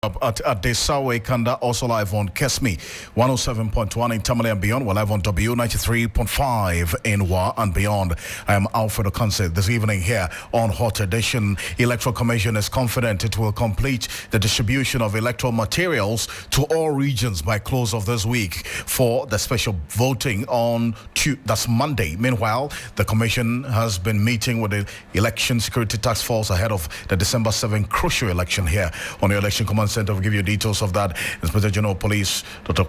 At the Sawe Kanda, also live on Kesmi 107.1 in Tamale and beyond. We're live on W93.5 in Wa and beyond. I am Alfred Ocansey this evening here on Hot Edition. Electoral Commission is confident it will complete the distribution of electoral materials to all regions by close of this week for the special voting on that's Monday. Meanwhile, the Commission has been meeting with the Election Security Task Force ahead of the December 7 crucial election here on the Election Command Center. We'll give you details of that. Inspector General of Police, Dr.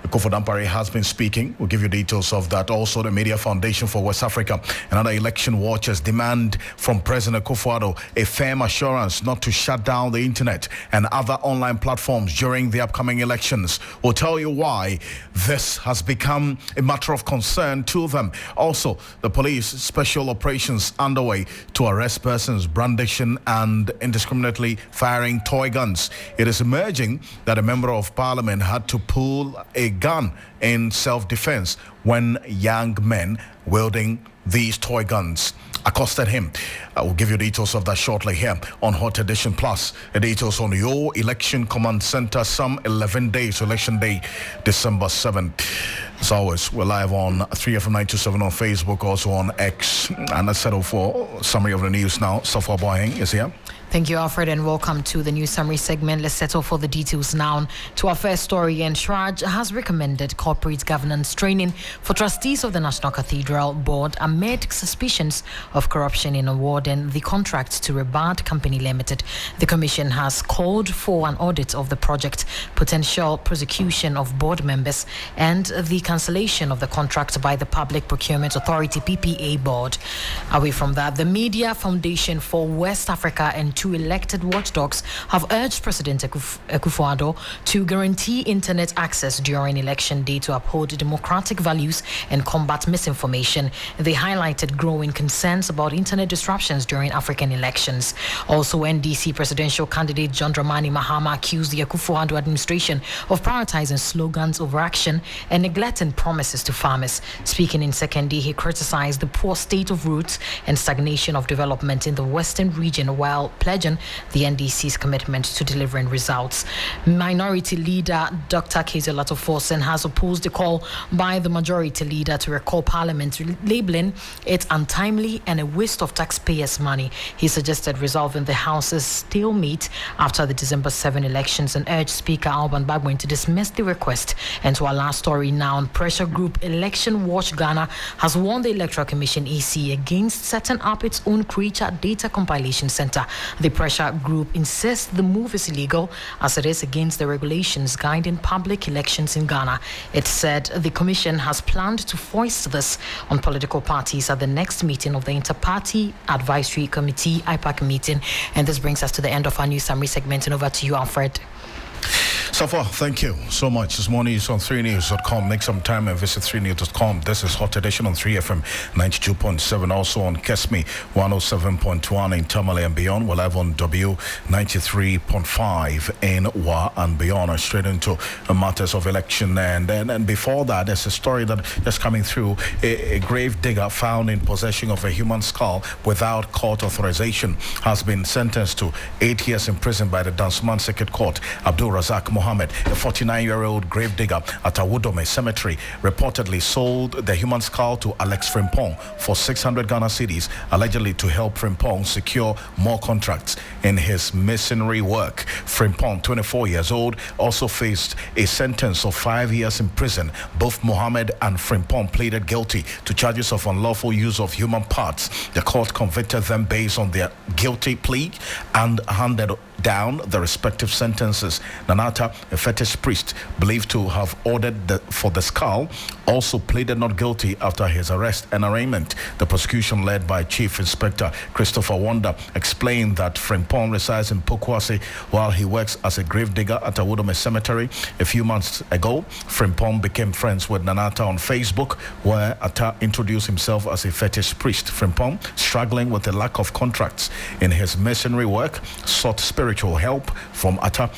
Akrofi Dampare, has been speaking. We'll give you details of that. Also, the Media Foundation for West Africa and other election watchers demand from President Akufo-Addo a firm assurance not to shut down the internet and other online platforms during the upcoming elections. We'll tell you why this has become a matter of concern to them. Also, the police special operations underway to arrest persons brandishing and indiscriminately firing toy guns. It is emerging that a member of parliament had to pull a gun in self-defense when young men wielding these toy guns accosted him. I will give you details of that shortly here on Hot Edition Plus. The details on your Election Command Center, some 11 days, Election Day, December 7th. As always, we're live on 3FM927 on Facebook, also on X. And let's settle for summary of the news now. Safwa Boying is here. Thank you, Alfred, and welcome to the news summary segment. Let's settle for the details now. To our first story, Shraj has recommended corporate governance training for trustees of the National Cathedral Board amid suspicions of corruption in awarding the contract to Rebad Company Limited. The Commission has called for an audit of the project, potential prosecution of board members, and the cancellation of the contract by the Public Procurement Authority PPA Board. Away from that, the Media Foundation for West Africa and two elected watchdogs have urged President Akufo-Addo to guarantee internet access during election day to uphold democratic values and combat misinformation. They highlighted growing concerns about internet disruptions during African elections. Also, NDC presidential candidate John Dramani Mahama accused the Akufo-Addo administration of prioritizing slogans over action and neglecting promises to farmers. Speaking in second day, he criticized the poor state of roads and stagnation of development in the western region while pledging the NDC's commitment to delivering results. Minority Leader Dr. Keze Latofosen has opposed the call by the Majority Leader to recall Parliament, labeling it untimely and a waste of taxpayers' money. He suggested resolving the House's stalemate after the December 7 elections and urged Speaker Alban Bagwin to dismiss the request. And to our last story now, pressure group Election Watch Ghana has warned the Electoral Commission EC against setting up its own creature data compilation center. The pressure group insists the move is illegal as it is against the regulations guiding public elections in Ghana. It said the commission has planned to foist this on political parties at the next meeting of the Inter-Party Advisory Committee IPAC meeting. And this brings us to the end of our news summary segment. And over to you, Alfred. So far, thank you so much. This morning is on 3news.com. Make some time and visit 3news.com. This is Hot Edition on 3FM 92.7. Also on Kesmi 107.1 in Tamale and beyond. We're live on W93.5 in Wa and beyond. Straight into matters of election. And before that, there's a story that is coming through. A grave digger found in possession of a human skull without court authorization has been sentenced to 8 years in prison by the Dansman Circuit Court. Abdul Razak Mohammed, a 49-year-old gravedigger at Awudome Cemetery, reportedly sold the human skull to Alex Frimpong for 600 Ghana cedis, allegedly to help Frimpong secure more contracts in his masonry work. Frimpong, 24 years old, also faced a sentence of 5 years in prison. Both Mohammed and Frimpong pleaded guilty to charges of unlawful use of human parts. The court convicted them based on their guilty plea and handed down the respective sentences. Nanata, a fetish priest believed to have ordered for the skull, also pleaded not guilty after his arrest and arraignment. The prosecution, led by Chief Inspector Christopher Wanda, explained that Frimpong resides in Pokwase while he works as a gravedigger at Awudome Cemetery. A few months ago, Frimpong became friends with Nanata on Facebook, where Atta introduced himself as a fetish priest. Frimpong, struggling with the lack of contracts in his masonry work, sought spiritual help from Atta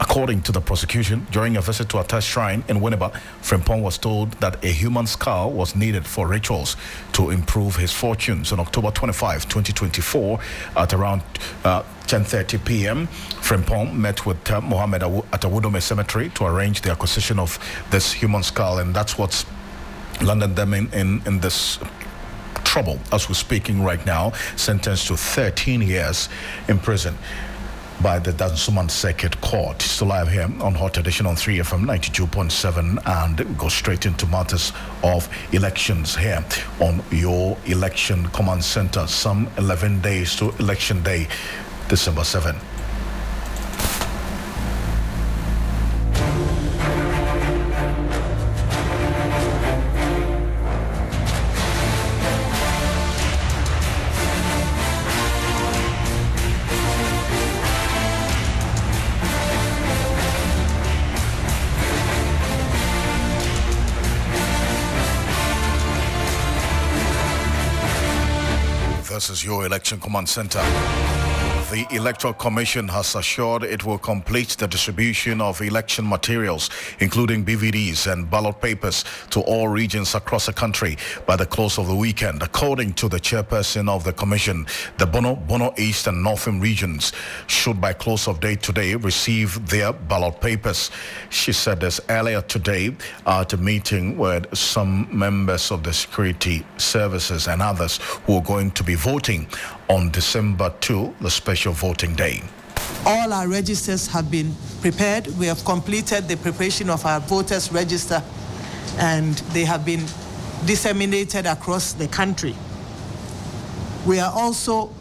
According to the prosecution, during a visit to a test shrine in Winneba, Frimpong was told that a human skull was needed for rituals to improve his fortunes. On October 25, 2024, at around 10:30 p.m., Frimpong met with Mohammed at a Wudome cemetery to arrange the acquisition of this human skull, and that's what's landed them in this trouble as we're speaking right now, sentenced to 13 years in prison by the Dansuman Circuit Court. Still live here on Hot Edition on 3FM 92.7, and we go straight into matters of elections here on your election command center. Some 11 days to election day, December 7. This is your election command center. The Electoral Commission has assured it will complete the distribution of election materials, including BVDs and ballot papers, to all regions across the country by the close of the weekend. According to the chairperson of the commission, the Bono East and Northern regions should by close of day today receive their ballot papers. She said this earlier today at a meeting with some members of the security services and others who are going to be voting on December 2, the special voting day. All our registers have been prepared. We have completed the preparation of our voters' register, and they have been disseminated across the country. We are also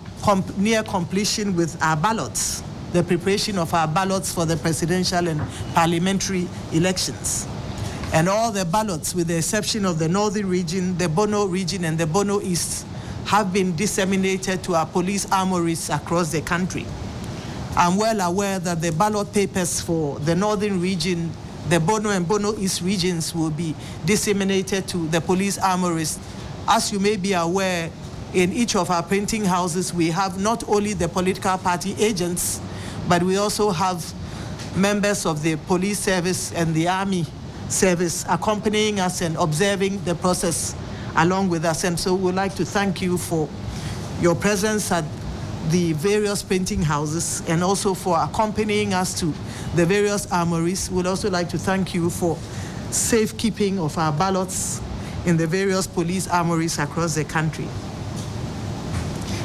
near completion with our ballots, the preparation of our ballots for the presidential and parliamentary elections. And all the ballots, with the exception of the Northern region, the Bono region, and the Bono East, have been disseminated to our police armories across the country. I'm well aware that the ballot papers for the Northern region, the Bono and Bono East regions will be disseminated to the police armories. As you may be aware, in each of our printing houses, we have not only the political party agents, but we also have members of the police service and the army service accompanying us and observing the process along with us. And so we'd like to thank you for your presence at the various printing houses and also for accompanying us to the various armories. We'd also like to thank you for safekeeping of our ballots in the various police armories across the country.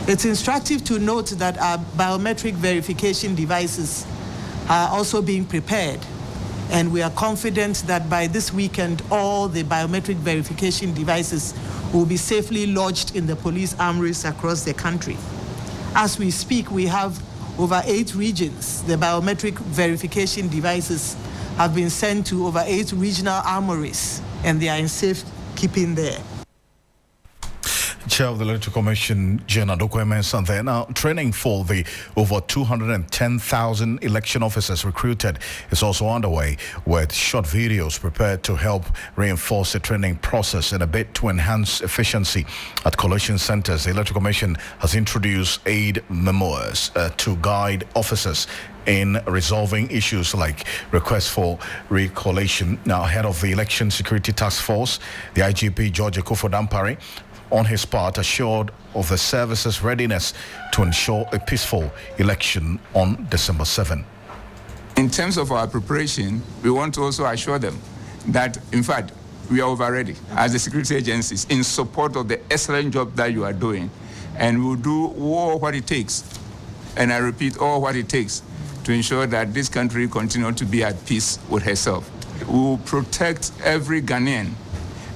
It's instructive to note that our biometric verification devices are also being prepared, and we are confident that by this weekend, all the biometric verification devices will be safely lodged in the police armories across the country. As we speak, we have over 8 regions. The biometric verification devices have been sent to over 8 regional armories, and they are in safekeeping there. Chair of the Electoral Commission, Jenna Dokuemensan, there. Now, training for the over 210,000 election officers recruited is also underway, with short videos prepared to help reinforce the training process in a bid to enhance efficiency at collation centers. The Electoral Commission has introduced aid memoirs to guide officers in resolving issues like requests for recollation. Now, head of the Election Security Task Force, the IGP George Akrofi, on his part, assured of the service's readiness to ensure a peaceful election on December 7. In terms of our preparation, we want to also assure them that, in fact, we are over ready as the security agencies in support of the excellent job that you are doing. And we'll do all what it takes, and I repeat, all what it takes to ensure that this country continues to be at peace with herself. We will protect every Ghanaian,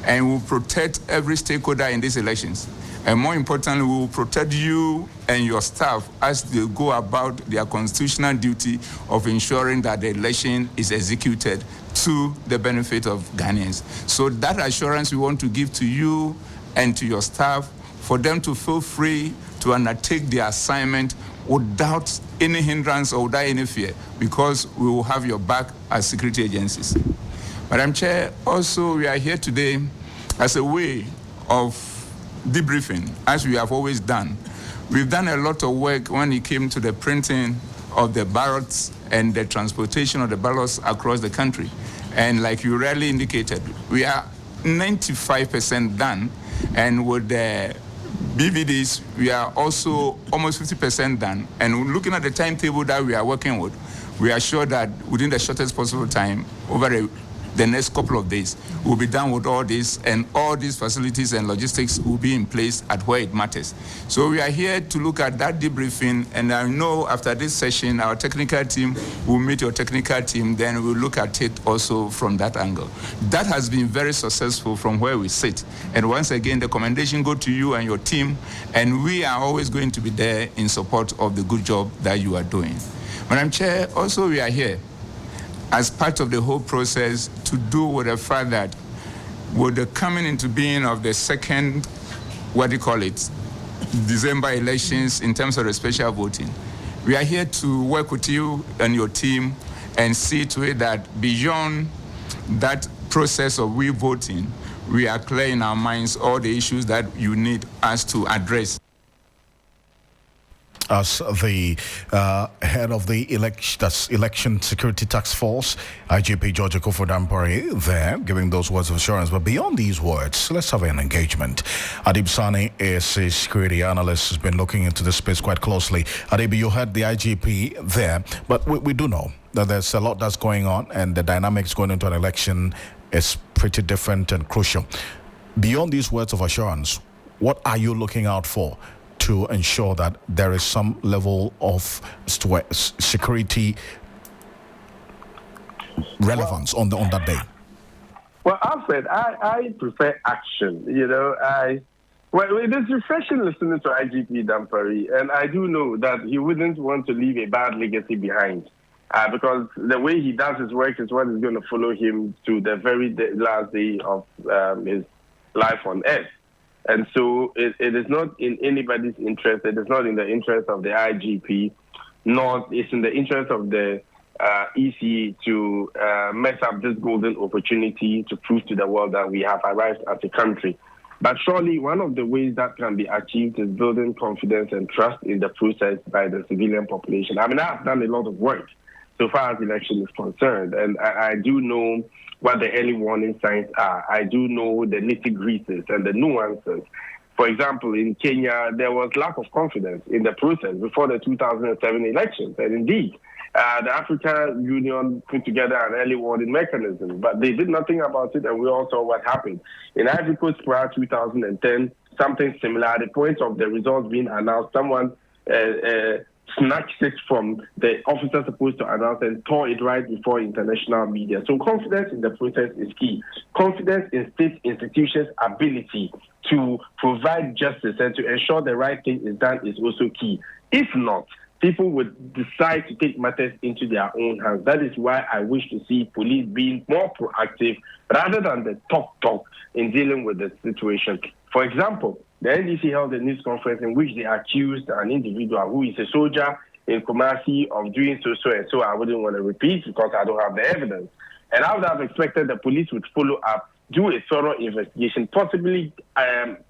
and we will protect every stakeholder in these elections. And more importantly, we will protect you and your staff as they go about their constitutional duty of ensuring that the election is executed to the benefit of Ghanaians. So that assurance we want to give to you and to your staff, for them to feel free to undertake their assignment without any hindrance or without any fear, because we will have your back as security agencies. Madam Chair, also we are here today as a way of debriefing, as we have always done. We've done a lot of work when it came to the printing of the ballots and the transportation of the ballots across the country. And like you rightly indicated, we are 95% done, and with the BVDs, we are also almost 50% done. And looking at the timetable that we are working with, we are sure that within the shortest possible time, over the next couple of days, we'll be done with all this, and all these facilities and logistics will be in place at where it matters. So we are here to look at that debriefing, and I know after this session, our technical team will meet your technical team, then we'll look at it also from that angle. That has been very successful from where we sit. And once again, the commendation go to you and your team, and we are always going to be there in support of the good job that you are doing. Madam Chair, also we are here as part of the whole process to do with the fact that with the coming into being of the second, December elections in terms of the special voting, we are here to work with you and your team and see to it that beyond that process of voting, we are clear in our minds all the issues that you need us to address. As the head of the Election Security Task Force, IGP George Akrofi there, giving those words of assurance. But beyond these words, let's have an engagement. Adib Sani is a security analyst, has been looking into this space quite closely. Adib, you heard the IGP there, but we do know that there's a lot that's going on, and the dynamics going into an election is pretty different and crucial. Beyond these words of assurance, what are you looking out for to ensure that there is some level of security relevance on that day? Well, Alfred, I prefer action. It is refreshing listening to IGP Dampari, and I do know that he wouldn't want to leave a bad legacy behind, because the way he does his work is what is going to follow him to the very last day of his life on earth. And so it is not in anybody's interest. It is not in the interest of the IGP, nor it's in the interest of the EC to mess up this golden opportunity to prove to the world that we have arrived as a country. But surely one of the ways that can be achieved is building confidence and trust in the process by the civilian population. I mean, I've done a lot of work so far as election is concerned, and I do know what the early warning signs are. I do know the nitty-gritties and the nuances. For example, in Kenya, there was lack of confidence in the process before the 2007 elections. And indeed, the African Union put together an early warning mechanism, but they did nothing about it, and we all saw what happened. In Ivory Coast prior 2010, something similar. At the point of the results being announced, someone snatched it from the officer supposed to announce and tore it right before international media. So confidence in the process is key. Confidence in state institutions' ability to provide justice and to ensure the right thing is done is also key. If not, people would decide to take matters into their own hands. That is why I wish to see police being more proactive rather than the talk in dealing with the situation. For example, the NDC held a news conference in which they accused an individual who is a soldier in Kumasi of doing so and so. I wouldn't want to repeat because I don't have the evidence. And I would have expected the police would follow up, do a thorough investigation, possibly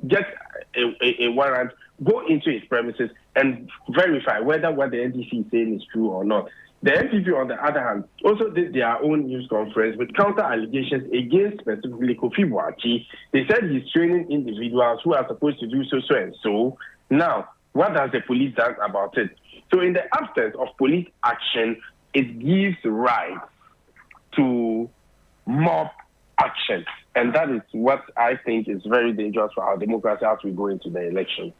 get a warrant, go into his premises and verify whether what the NDC is saying is true or not. The NPP, on the other hand, also did their own news conference with counter allegations against specifically Kofi Boakye. They said he's training individuals who are supposed to do so and so. Now, what has the police done about it? So in the absence of police action, it gives rise to mob action. And that is what I think is very dangerous for our democracy as we go into the election.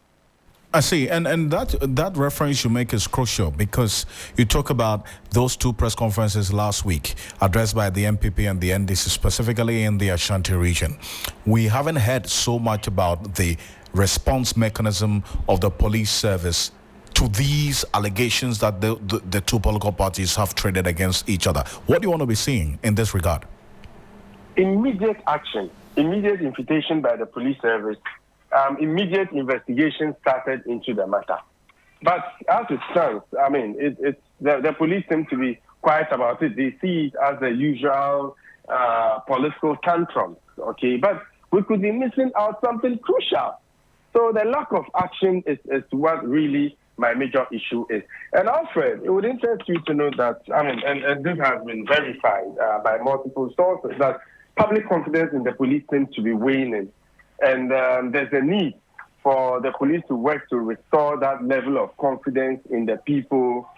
I see, and that reference you make is crucial because you talk about those two press conferences last week addressed by the MPP and the NDC, specifically in the Ashanti region. We haven't heard so much about the response mechanism of the police service to these allegations that the two political parties have traded against each other. What do you want to be seeing in this regard? Immediate action, immediate invitation by the police service. Immediate investigation started into the matter. But as it stands, I mean, the police seem to be quiet about it. They see it as the usual political tantrums, okay? But we could be missing out something crucial. So the lack of action is what really my major issue is. And Alfred, it would interest you to know that, and this has been verified by multiple sources, that public confidence in the police seems to be waning. And there's a need for the police to work to restore that level of confidence in the people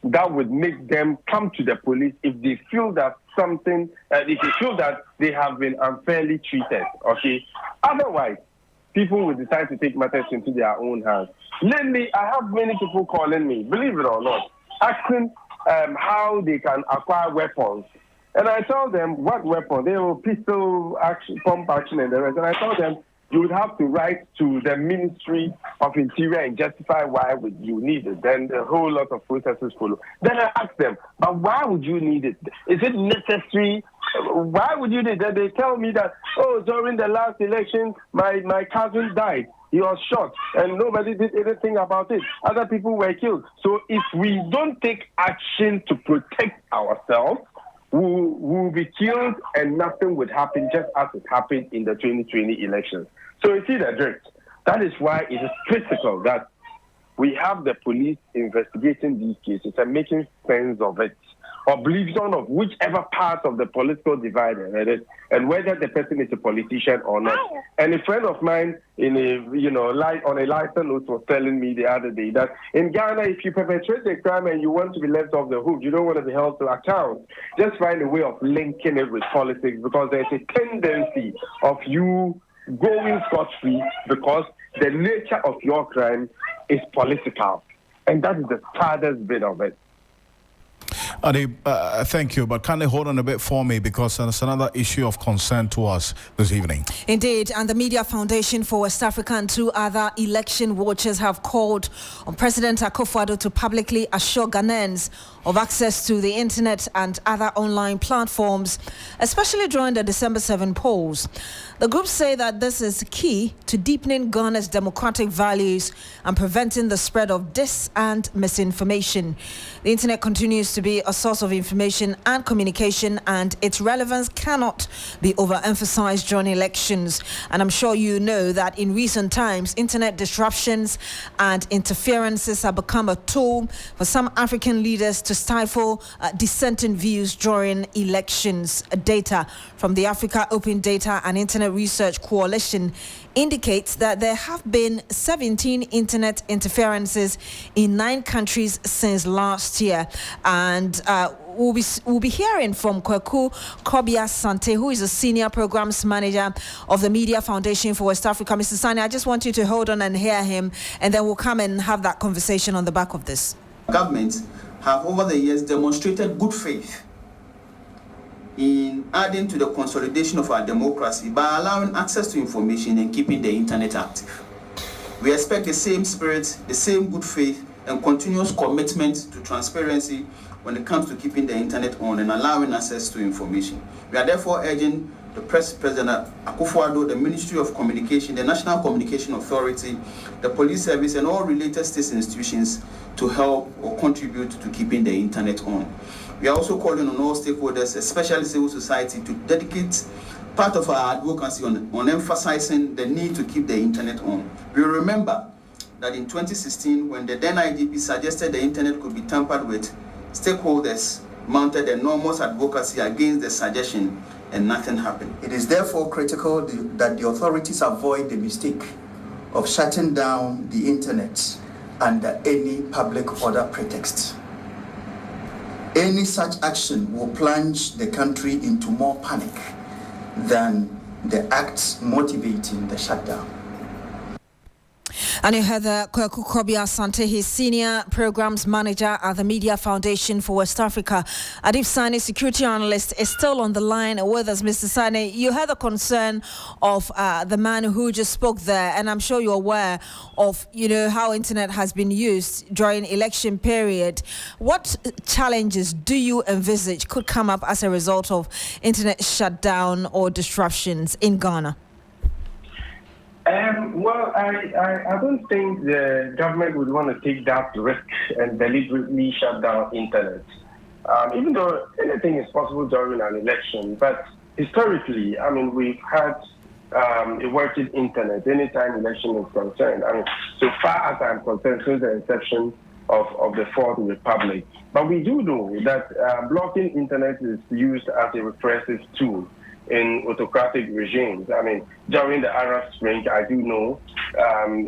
that would make them come to the police if they feel that if they feel that they have been unfairly treated, okay? Otherwise, people will decide to take matters into their own hands. Lately, I have many people calling me, believe it or not, asking how they can acquire weapons. And I tell them what weapon. They will pistol action, pump action, and the rest. And I tell them, you would have to write to the Ministry of Interior and justify why would you need it. Then a whole lot of processes follow. Then I ask them, but why would you need it? Is it necessary? Why would you need it? Then they tell me that, during the last election, my cousin died. He was shot, and nobody did anything about it. Other people were killed. So if we don't take action to protect ourselves, we'll be killed and nothing would happen, just as it happened in the 2020 elections. So you see the drift. That is why it is critical that we have the police investigating these cases and making sense of it, oblivion of whichever part of the political divide it is, and whether the person is a politician or not. And a friend of mine on a lighter note was telling me the other day that in Ghana, if you perpetrate a crime and you want to be left off the hook, you don't want to be held to account, just find a way of linking it with politics, because there's a tendency of you going scot-free because the nature of your crime is political. And that is the saddest bit of it. Adi, thank you, but kindly hold on a bit for me, because there's another issue of concern to us this evening. Indeed, and the Media Foundation for West Africa and two other election watchers have called on President Akrofi to publicly assure Ghanaians of access to the internet and other online platforms, especially during the December 7 polls. The groups say that this is key to deepening Ghana's democratic values and preventing the spread of dis and misinformation. The internet continues to be a source of information and communication, and its relevance cannot be overemphasized during elections. And I'm sure you know that in recent times, internet disruptions and interferences have become a tool for some African leaders to stifle dissenting views during elections. Data from the Africa Open Data and Internet Research Coalition indicates that there have been 17 internet interferences in 9 countries since last year. And we'll be hearing from Kwaku Kobia-Sante, who is a senior programs manager of the Media Foundation for West Africa. Mr. Sani, I just want you to hold on and hear him, and then we'll come and have that conversation on the back of this. Governments have over the years demonstrated good faith in adding to the consolidation of our democracy by allowing access to information and keeping the internet active. We expect the same spirit, the same good faith, and continuous commitment to transparency when it comes to keeping the internet on and allowing access to information. We are therefore urging the President Akrofi, the Ministry of Communication, the National Communication Authority, the Police Service, and all related state institutions to help or contribute to keeping the internet on. We are also calling on all stakeholders, especially civil society, to dedicate part of our advocacy on emphasizing the need to keep the internet on. We remember that in 2016, when the then IGP suggested the internet could be tampered with, stakeholders mounted enormous advocacy against the suggestion, and nothing happened. It is therefore critical that the authorities avoid the mistake of shutting down the internet under any public order pretext. Any such action will plunge the country into more panic than the acts motivating the shutdown. And you heard Kwaku Kobia-Sante, his senior programs manager at the Media Foundation for West Africa. Adib Sani, security analyst, is still on the line with us. Mr. Sani, you heard the concern of the man who just spoke there, and I'm sure you're aware of, how internet has been used during election period. What challenges do you envisage could come up as a result of internet shutdown or disruptions in Ghana? Well, I don't think the government would want to take that risk and deliberately shut down internet, even though anything is possible during an election. But historically, we've had a working internet anytime election is concerned. I mean, so far as I'm concerned, since the inception of the Fourth Republic. But we do know that blocking internet is used as a repressive tool in autocratic regimes. I mean, during the Arab Spring, I do know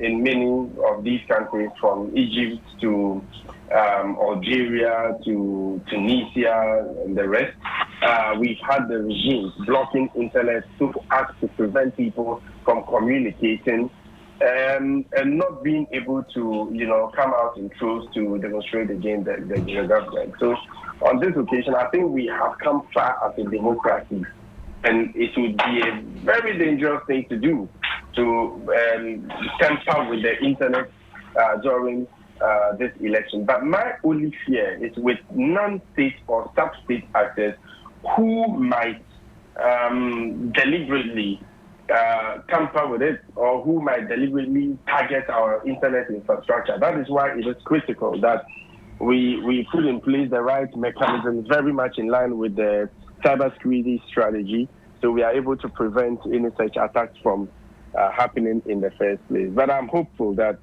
in many of these countries, from Egypt to Algeria to Tunisia and the rest, we've had the regimes blocking internet so as to prevent people from communicating and not being able to, come out in troops to demonstrate against the government. So on this occasion, I think we have come far as a democracy, and it would be a very dangerous thing to do, to tamper with the internet during this election. But my only fear is with non-state or sub-state actors who might deliberately tamper with it, or who might deliberately target our internet infrastructure. That is why it is critical that we put in place the right mechanisms, very much in line with the cybersecurity strategy, so we are able to prevent any such attacks from happening in the first place. But I'm hopeful that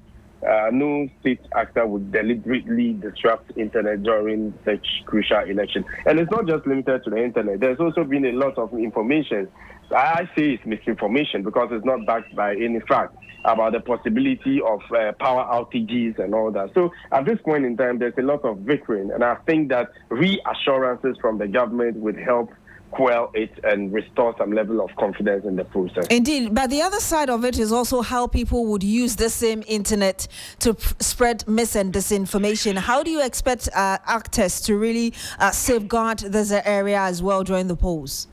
no state actor would deliberately disrupt internet during such crucial election. And it's not just limited to the internet. There's also been a lot of information. I say it's misinformation because it's not backed by any fact about the possibility of power outages and all that. So at this point in time, there's a lot of bickering, and I think that reassurances from the government would help quell it and restore some level of confidence in the process. Indeed, but the other side of it is also how people would use the same internet to spread mis and disinformation. How do you expect actors to really safeguard this area as well during the polls?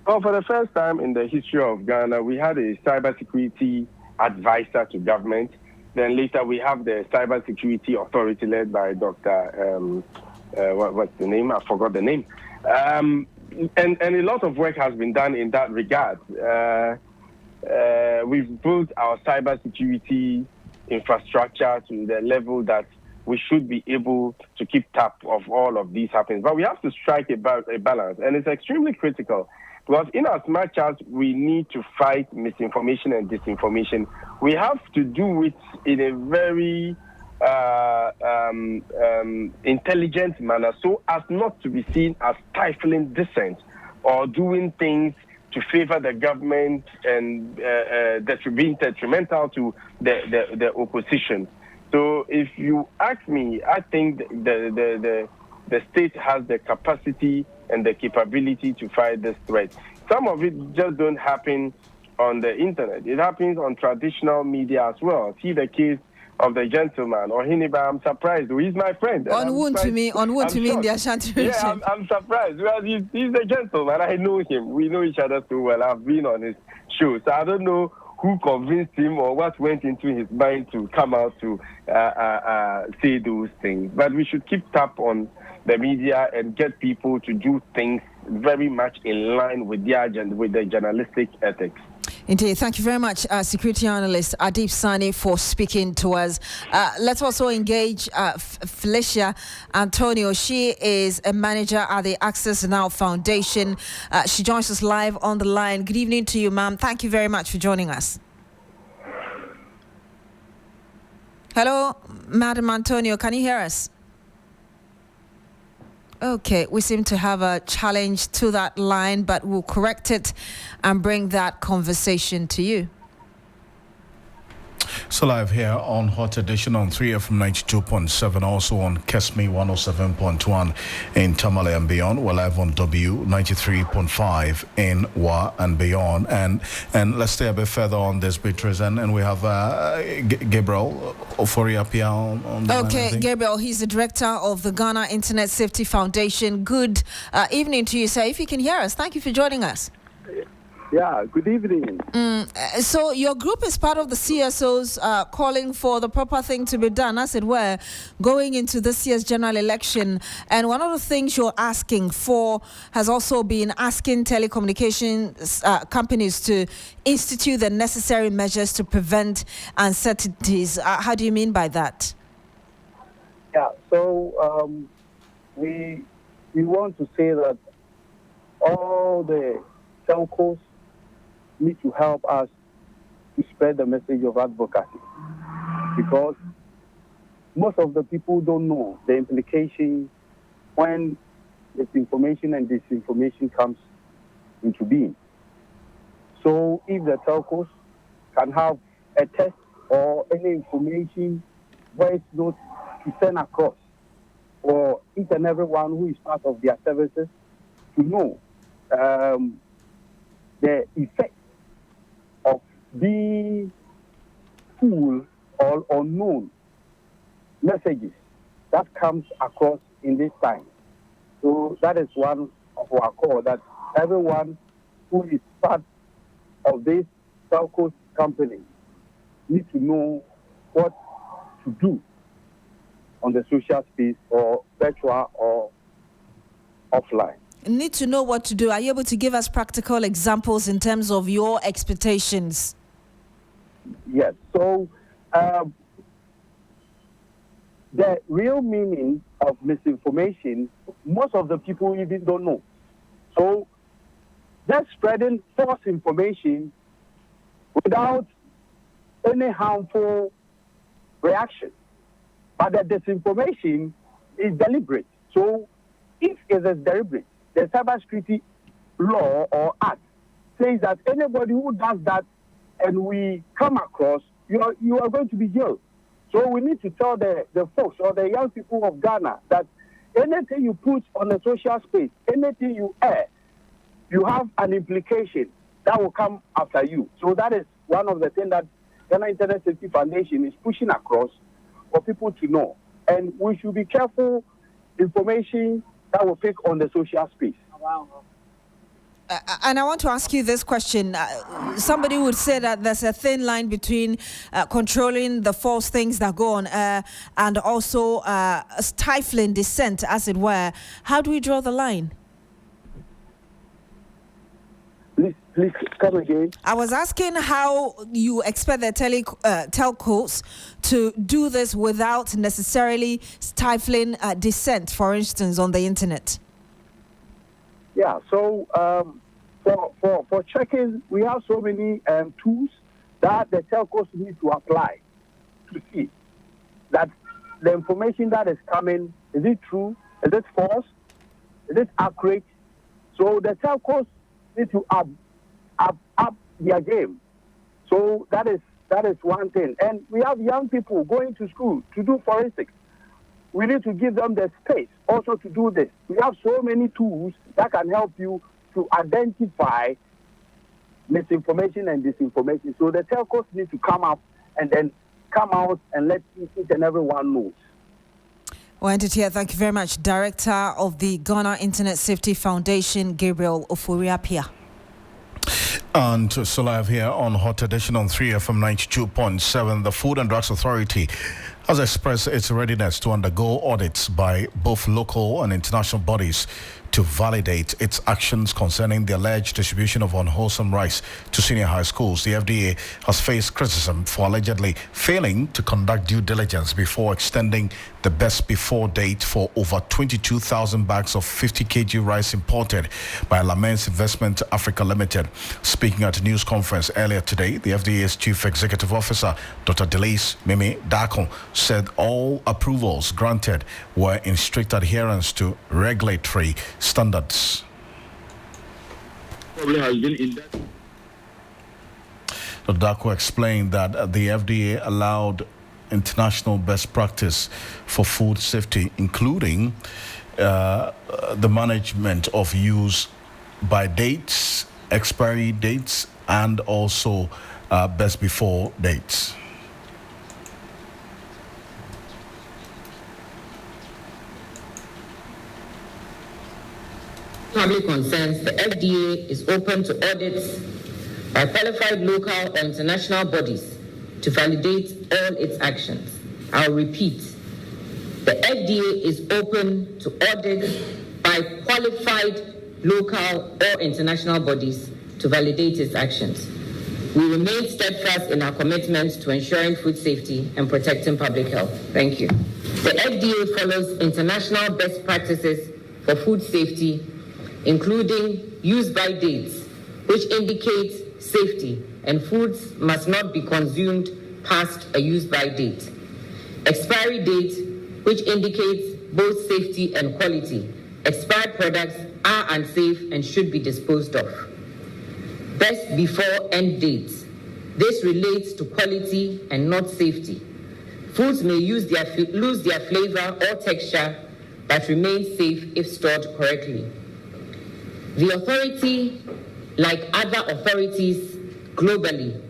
Well, for the first time in the history of Ghana, we had a cybersecurity advisor to government. Then later we have the cybersecurity authority led by Dr. What's the name? I forgot the name. And a lot of work has been done in that regard. We've built our cybersecurity infrastructure to the level that we should be able to keep tap of all of these happenings. But we have to strike a balance, and it's extremely critical. Because in as much as we need to fight misinformation and disinformation, we have to do it in a very intelligent manner, so as not to be seen as stifling dissent or doing things to favor the government and being detrimental to the opposition. So if you ask me, I think the state has the capacity and the capability to fight this threat. Some of it just don't happen on the internet. It happens on traditional media as well. See the case of the gentleman, or Hiniba. I'm surprised. He's my friend. On wound to me in the Ashanti region. Yeah, I'm surprised. Well, he's a gentleman. I know him. We know each other so well. I've been on his show. So I don't know who convinced him or what went into his mind to come out to say those things. But we should keep tap on the media and get people to do things very much in line with their agenda, with the journalistic ethics. Indeed. Thank you very much, security analyst Adib Sani, for speaking to us. Let's also engage Felicia Antonio. She is a manager at the Access Now Foundation. She joins us live on the line. Good evening to you, ma'am. Thank you very much for joining us. Hello, Madam Antonio. Can you hear us? Okay, we seem to have a challenge to that line, but we'll correct it and bring that conversation to you. So live here on Hot Edition on 3FM 92.7, also on Kesme 107.1 in Tamale and beyond. We're live on W 93.5 in Wa and beyond. And let's stay a bit further on this, Beatrice. And we have Gabriel Oforiapia on the line. Okay, Gabriel, he's the director of the Ghana Internet Safety Foundation. Good evening to you, sir. If you can hear us, thank you for joining us. Yeah, good evening. So your group is part of the CSOs calling for the proper thing to be done, as it were, going into this year's general election. And one of the things you're asking for has also been asking telecommunications companies to institute the necessary measures to prevent uncertainties. How do you mean by that? Yeah, so we want to say that all the telcos need to help us to spread the message of advocacy, because most of the people don't know the implications when misinformation and disinformation comes into being. So if the telcos can have a test or any information, voice note to send across for each and everyone who is part of their services to know the effect of being full or unknown messages that comes across in this time. So that is one of our core, that everyone who is part of this telco company needs to know what to do on the social space, or virtual or offline. Need to know what to do. Are you able to give us practical examples in terms of your expectations? Yes. So the real meaning of misinformation, most of the people even don't know. So they're spreading false information without any harmful reaction. But the disinformation is deliberate. So if it is deliberate, the cybersecurity law or act says that anybody who does that and we come across, you are going to be jailed. So we need to tell the folks or the young people of Ghana that anything you put on the social space, anything you air, you have an implication that will come after you. So that is one of the things that Ghana Internet Safety Foundation is pushing across for people to know. And we should be careful information that will pick on the social space. And I want to ask you this question. Somebody would say that there's a thin line between controlling the false things that go on and also stifling dissent, as it were. How do we draw the line? Please come again. I was asking how you expect the telcos to do this without necessarily stifling dissent, for instance, on the internet. Yeah, so for checking, we have so many tools that the telcos need to apply to see that the information that is coming, is it true, is it false, is it accurate? So the telcos need to up their game. So that is one thing. And we have young people going to school to do forensics. We need to give them the space also to do this. We have so many tools that can help you to identify misinformation and disinformation. So the telcos need to come up and then come out and let each and everyone know. Well, Entity, thank you very much. Director of the Ghana Internet Safety Foundation, Gabriel Oforiapia. And so live here on Hot Edition on 3FM 92.7, the Food and Drugs Authority has expressed its readiness to undergo audits by both local and international bodies to validate its actions concerning the alleged distribution of unwholesome rice to senior high schools. The FDA has faced criticism for allegedly failing to conduct due diligence before extending the best before date for over 22,000 bags of 50 kg rice imported by Lamens Investment Africa Limited. Speaking at a news conference earlier today, the FDA's Chief Executive Officer, Dr. Delise Mimi Dakon, said all approvals granted were in strict adherence to regulatory standards. Dr. Dako explained that the FDA allowed international best practice for food safety, including the management of use by dates, expiry dates, and also best before dates. Public concerns, the FDA is open to audits by qualified local or international bodies to validate all its actions. I'll repeat, the FDA is open to audits by qualified local or international bodies to validate its actions. We remain steadfast in our commitment to ensuring food safety and protecting public health. Thank you. The FDA follows international best practices for food safety, including use by dates, which indicate safety, and foods must not be consumed past a use-by date. Expiry date, which indicates both safety and quality. Expired products are unsafe and should be disposed of. Best before end dates. This relates to quality and not safety. Foods may lose their flavor or texture, but remain safe if stored correctly. The authority, like other authorities globally,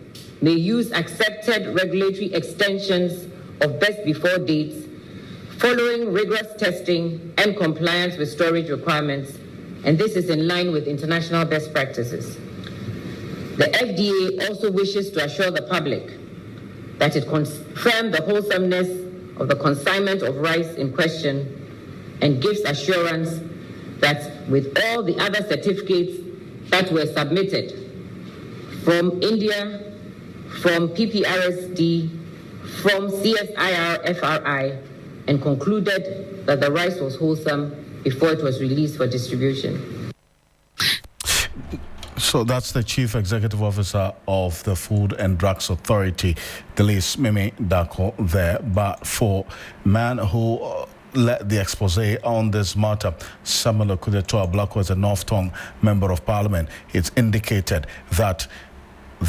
may use accepted regulatory extensions of best before dates following rigorous testing and compliance with storage requirements, and this is in line with international best practices. The FDA also wishes to assure the public that it confirmed the wholesomeness of the consignment of rice in question and gives assurance that with all the other certificates that were submitted from India, from PPRSD, from CSIR-FRI, and concluded that the rice was wholesome before it was released for distribution. So that's the Chief Executive Officer of the Food and Drugs Authority, Delise Mimi Dako there. But for man who led the expose on this matter, Samuel Okudeto Ablako, as a North Tongue Member of Parliament, it's indicated that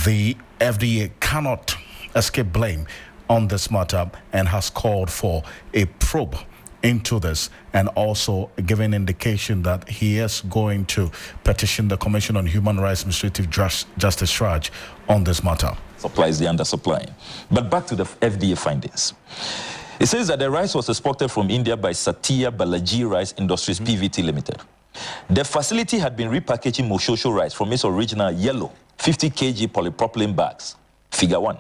the FDA cannot escape blame on this matter and has called for a probe into this, and also given indication that he is going to petition the Commission on Human Rights Administrative Justice Charge on this matter. Supplies the undersupplying. But back to the FDA findings. It says that the rice was exported from India by Satya Balaji Rice Industries PVT Limited. The facility had been repackaging Moshosho rice from its original yellow 50 kg polypropylene bags, figure 1,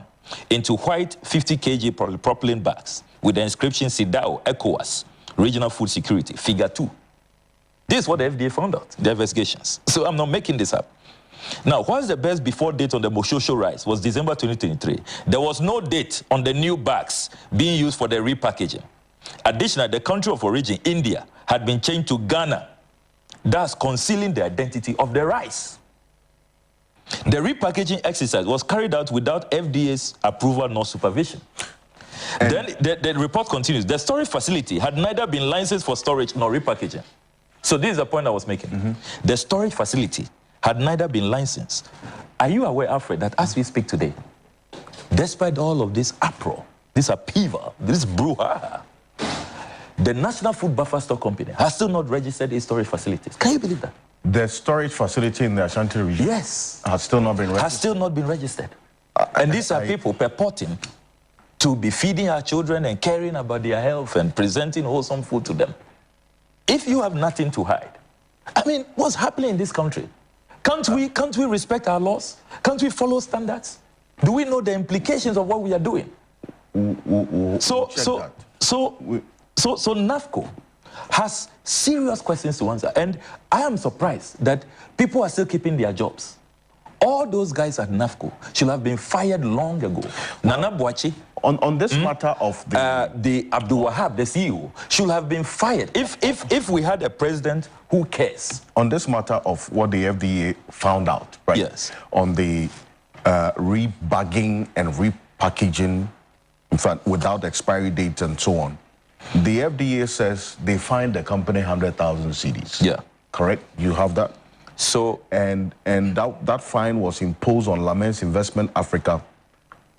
into white 50 kg polypropylene bags with the inscription SIDAO ECOWAS, Regional Food Security, figure 2. This is what the FDA found out, the investigations. So I'm not making this up. Now, whilst the best before date on the Moshosho rice was December 2023, there was no date on the new bags being used for the repackaging. Additionally, the country of origin, India, had been changed to Ghana, thus concealing the identity of the rice. The repackaging exercise was carried out without FDA's approval nor supervision. Then the report continues. The storage facility had neither been licensed for storage nor repackaging. So this is the point I was making. The storage facility had neither been licensed. Are you aware, Alfred, that as we speak today, despite all of this uproar, this upheaval, this brouhaha, the National Food Buffer Stock Company has still not registered its storage facilities? Can you believe that? The storage facility in the Ashanti region, yes, has still not been registered. Has still not been registered. And these are people purporting to be feeding our children and caring about their health and presenting wholesome food to them. If you have nothing to hide, I mean, what's happening in this country? Can't we respect our laws? Can't we follow standards? Do we know the implications of what we are doing? So NAFCO has serious questions to answer, and I am surprised that people are still keeping their jobs. All those guys at NAFCO should have been fired long ago. Nana Boachi, on this matter of the Abdul Wahab, the CEO, should have been fired if we had a president who cares. On this matter of what the FDA found out, right? Yes. On the rebagging and repackaging, in fact, without expiry dates and so on, the FDA says they fined the company 100,000 cedis. Yeah. Correct? You have that? So, and that fine was imposed on Lamens Investment Africa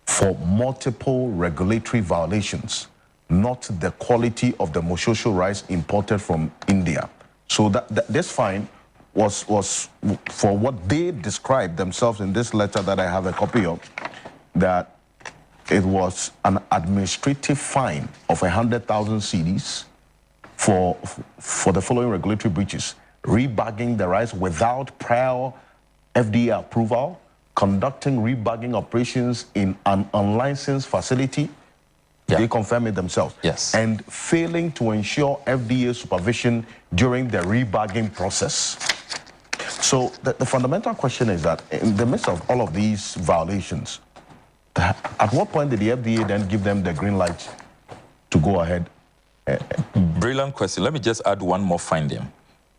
for multiple regulatory violations, not the quality of the Moshosho rice imported from India. So this fine was for what they described themselves in this letter that I have a copy of, that it was an administrative fine of 100,000 cedis for the following regulatory breaches: rebagging the rice without prior FDA approval, conducting rebagging operations in an unlicensed facility, they confirm it themselves, yes, and failing to ensure FDA supervision during the rebagging process. So the fundamental question is that in the midst of all of these violations, at what point did the FDA then give them the green light to go ahead? Brilliant question. Let me just add one more finding.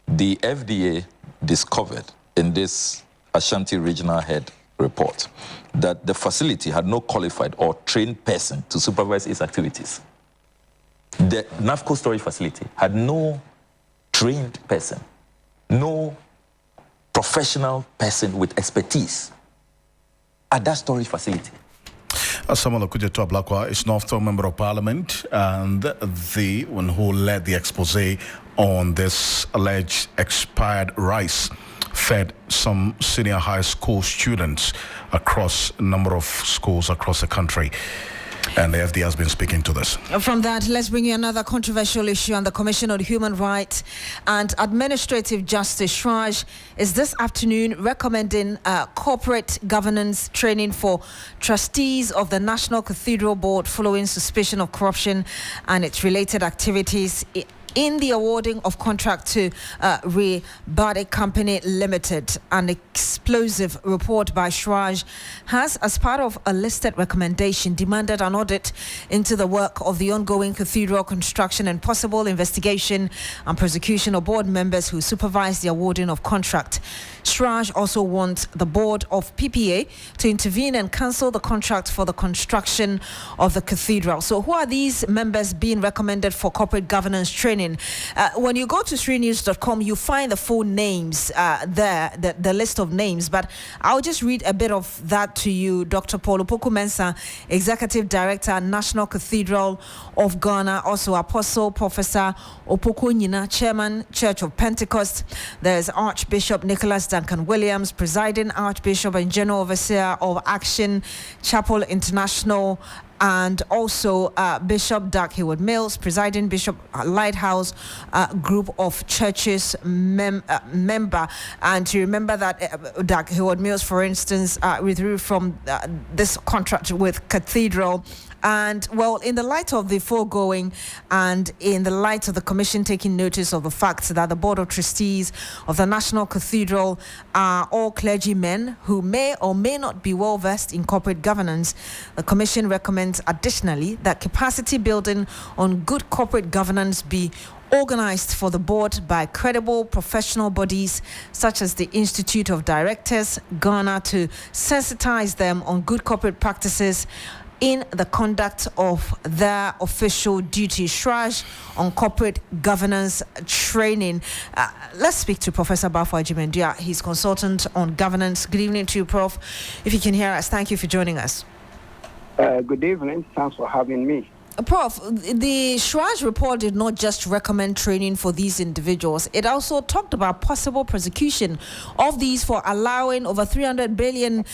The FDA discovered in this Ashanti regional head report that the facility had no qualified or trained person to supervise its activities. The NAFCO storage facility had no trained person, no professional person with expertise at that storage facility. Samuel Okujeto Ablakwa is North Member of Parliament and the one who led the expose on this alleged expired rice fed some senior high school students across a number of schools across the country. And the FD has been speaking to this. From that, let's bring you another controversial issue. On the Commission on Human Rights and Administrative Justice, Shraj, is this afternoon recommending corporate governance training for trustees of the National Cathedral Board following suspicion of corruption and its related activities in the awarding of contract to Rebate Company Limited. An explosive report by Shraj has, as part of a listed recommendation, demanded an audit into the work of the ongoing cathedral construction and possible investigation and prosecution of board members who supervise the awarding of contract. Shraj also wants the board of PPA to intervene and cancel the contract for the construction of the cathedral. So who are these members being recommended for corporate governance training? When you go to srenews.com, you find the full names there, the list of names, but I'll just read a bit of that to you. Dr. Paul Opoku-Mensah, Executive Director, National Cathedral of Ghana, also Apostle Professor Opoku-Nyina, Chairman, Church of Pentecost. There's Archbishop Nicholas Duncan Williams, Presiding Archbishop and General Overseer of Action Chapel International, and also Bishop Doug Hayward Mills, Presiding Bishop Lighthouse Group of Churches member. And to remember that Doug Hayward Mills, for instance, withdrew from this contract with Cathedral. And, well, in the light of the foregoing and in the light of the Commission taking notice of the fact that the Board of Trustees of the National Cathedral are all clergymen who may or may not be well versed in corporate governance, the Commission recommends additionally that capacity building on good corporate governance be organized for the board by credible professional bodies such as the Institute of Directors, Ghana, to sensitize them on good corporate practices in the conduct of their official duty. Shraj on corporate governance training. Let's speak to Professor Bafo Agyemang. He's consultant on governance. Good evening to you, Prof. If you can hear us, thank you for joining us. Good evening. Thanks for having me. Prof, the Shraj report did not just recommend training for these individuals. It also talked about possible prosecution of these for allowing over 300 billion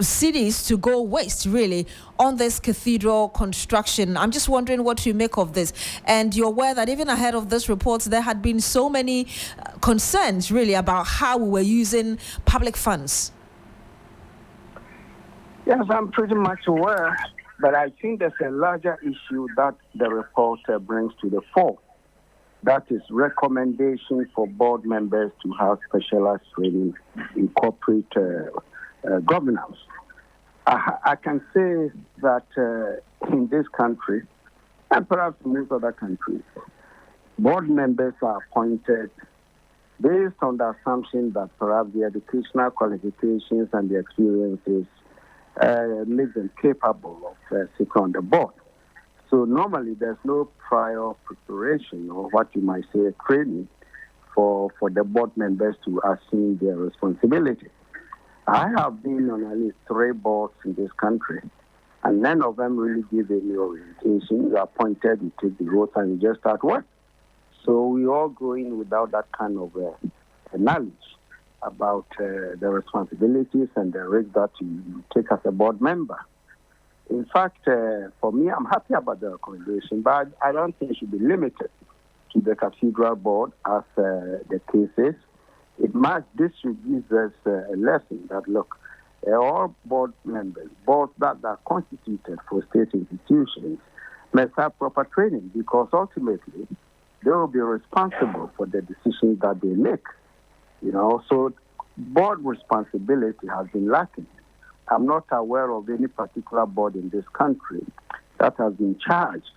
cities to go waste, really, on this cathedral construction. I'm just wondering what you make of this. And you're aware that even ahead of this report, there had been so many concerns, really, about how we were using public funds. Yes, I'm pretty much aware. But I think there's a larger issue that the report brings to the fore. That is recommendation for board members to have specialized training in corporate governance. I can say that in this country, and perhaps in most other countries, board members are appointed based on the assumption that perhaps the educational qualifications and the experiences make them capable of sitting on the board. So normally there's no prior preparation or what you might say training for the board members to assume their responsibility. I have been on at least 3 boards in this country, and none of them really give any orientation. You're appointed, you take the oath, and you just start work. So we all go in without that kind of knowledge about the responsibilities and the risk that you take as a board member. In fact, for me, I'm happy about the recommendation, but I don't think it should be limited to the Cathedral Board as the case is. This should give us a lesson that, look, all board members, boards that are constituted for state institutions, must have proper training because ultimately they will be responsible for the decisions that they make. So board responsibility has been lacking. I'm not aware of any particular board in this country that has been charged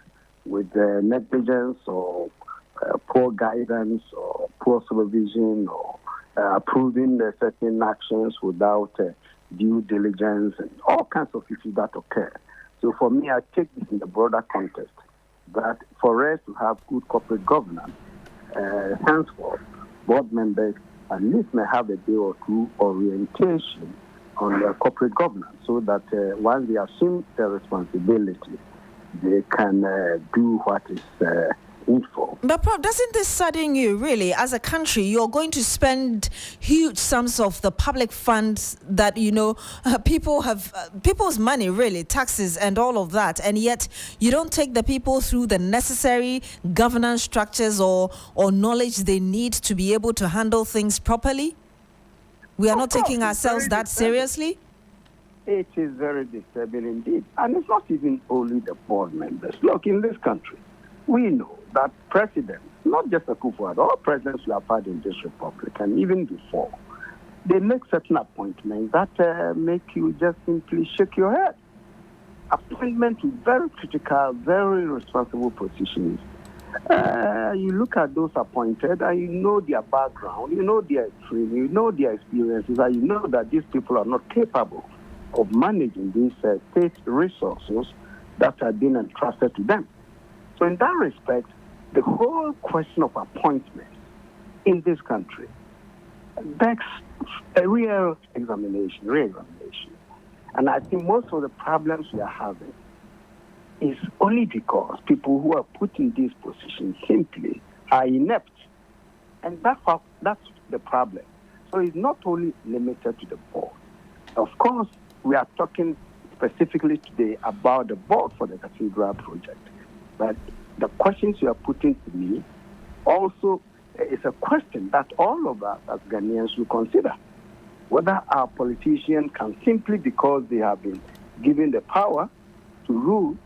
with negligence or poor guidance or poor supervision or approving certain actions without due diligence and all kinds of issues that occur. So for me, I take this in the broader context that for us to have good corporate governance, henceforth, board members at least may have a day or two orientation on their corporate governance so that once they assume their responsibility, they can do what is needful. But Prof, doesn't this sadden you really? As a country, you're going to spend huge sums of the public funds that, people have, people's money really, taxes and all of that, and yet you don't take the people through the necessary governance structures or knowledge they need to be able to handle things properly? We are not taking ourselves that seriously? It is very disturbing indeed. And it's not even only the board members. Look, in this country, we know that presidents, not just Akrofi, all presidents we have had in this republic, and even before, they make certain appointments that make you just simply shake your head. Appointment to very critical, very responsible positions. You look at those appointed and you know their background, you know their training, you know their experiences, and you know that these people are not capable of managing these state resources that are being entrusted to them. So in that respect, the whole question of appointment in this country begs a real examination. And I think most of the problems we are having is only because people who are put in these positions simply are inept. And that's the problem. So it's not only limited to the board. Of course, we are talking specifically today about the board for the Cathedral project. But the questions you are putting to me also is a question that all of us as Ghanaians will consider. Whether our politicians can simply, because they have been given the power to rule,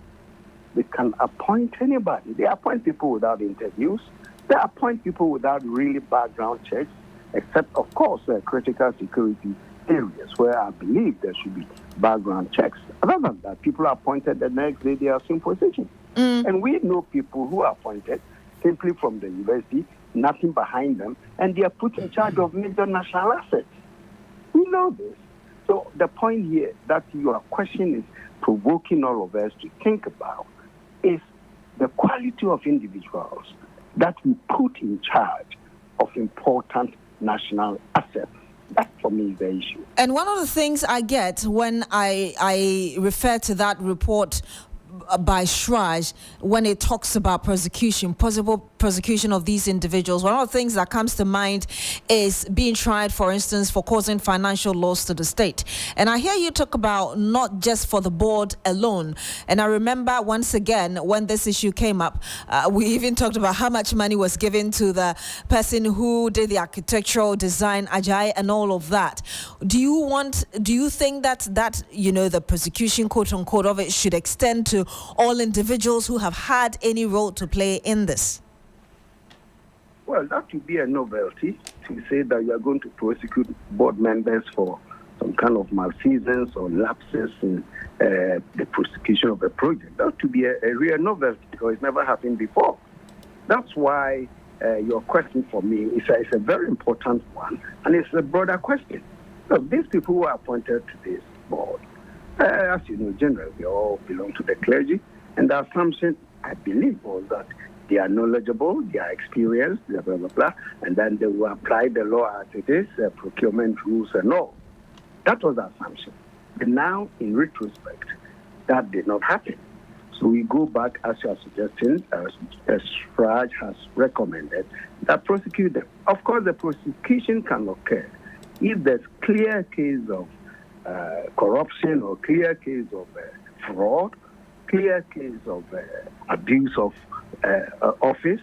they can appoint anybody. They appoint people without interviews. They appoint people without really background checks, except, of course, critical security areas where I believe there should be background checks. Other than that, people are appointed the next day they are in position. And we know people who are appointed simply from the university, nothing behind them, and they are put in charge of major national assets. We know this. So the point here that your question is provoking all of us to think about is the quality of individuals that we put in charge of important national assets. That, for me, is the issue. And one of the things I get when I refer to that report by Shraj, when it talks about persecution, possible persecution of these individuals, one of the things that comes to mind is being tried, for instance, for causing financial loss to the state. And I hear you talk about not just for the board alone. And I remember once again when this issue came up, we even talked about how much money was given to the person who did the architectural design, Agyemang, and all of that. Do you think that the persecution, quote unquote, of it should extend to all individuals who have had any role to play in this? Well, that would be a novelty to say that you are going to prosecute board members for some kind of malfeasance or lapses in the prosecution of a project. That would be a real novelty because it's never happened before. That's why your question for me is a very important one, and it's a broader question. Look, these people who are appointed to this board, as you know, generally, we all belong to the clergy, and the assumption, I believe, was that they are knowledgeable, they are experienced, blah, blah, blah, blah, and then they will apply the law as it is, procurement rules and all. That was the assumption. But now, in retrospect, that did not happen. So we go back, as you are suggesting, as Raj has recommended, that prosecute them. Of course, the prosecution can occur if there's clear case of corruption or clear case of fraud, clear case of abuse of office.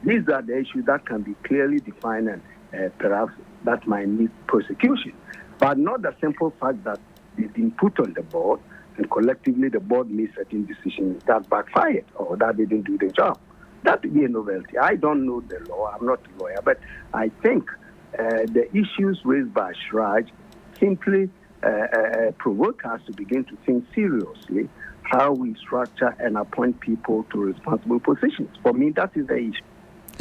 These are the issues that can be clearly defined and perhaps that might need prosecution. But not the simple fact that they've been put on the board and collectively the board made certain decisions that backfired or that they didn't do the job. That would be a novelty. I don't know the law. I'm not a lawyer. But I think the issues raised by Shraj simply provoke us to begin to think seriously how we structure and appoint people to responsible positions. For me, that is the issue.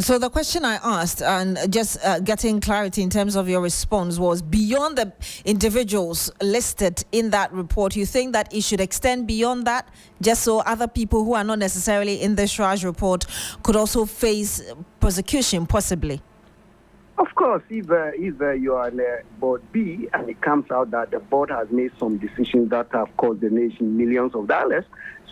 So the question I asked, and just getting clarity in terms of your response, was beyond the individuals listed in that report, you think that it should extend beyond that, just so other people who are not necessarily in the Shraj report could also face prosecution, possibly? Of course, if you are on board B and it comes out that the board has made some decisions that have cost the nation millions of dollars,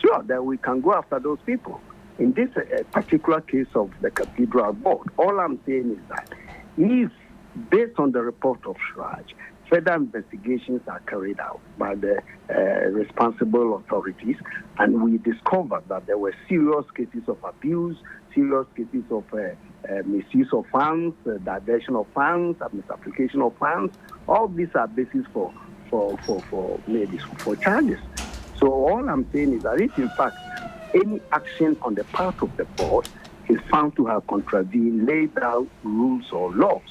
sure, then we can go after those people. In this particular case of the Cathedral board, all I'm saying is that if, based on the report of Shraj, further investigations are carried out by the responsible authorities, and we discovered that there were serious cases of abuse, serious cases of misuse of funds, diversion of funds, misapplication of funds. All these are basis for charges. So all I'm saying is that if, in fact, any action on the part of the board is found to have contravened laid out rules or laws,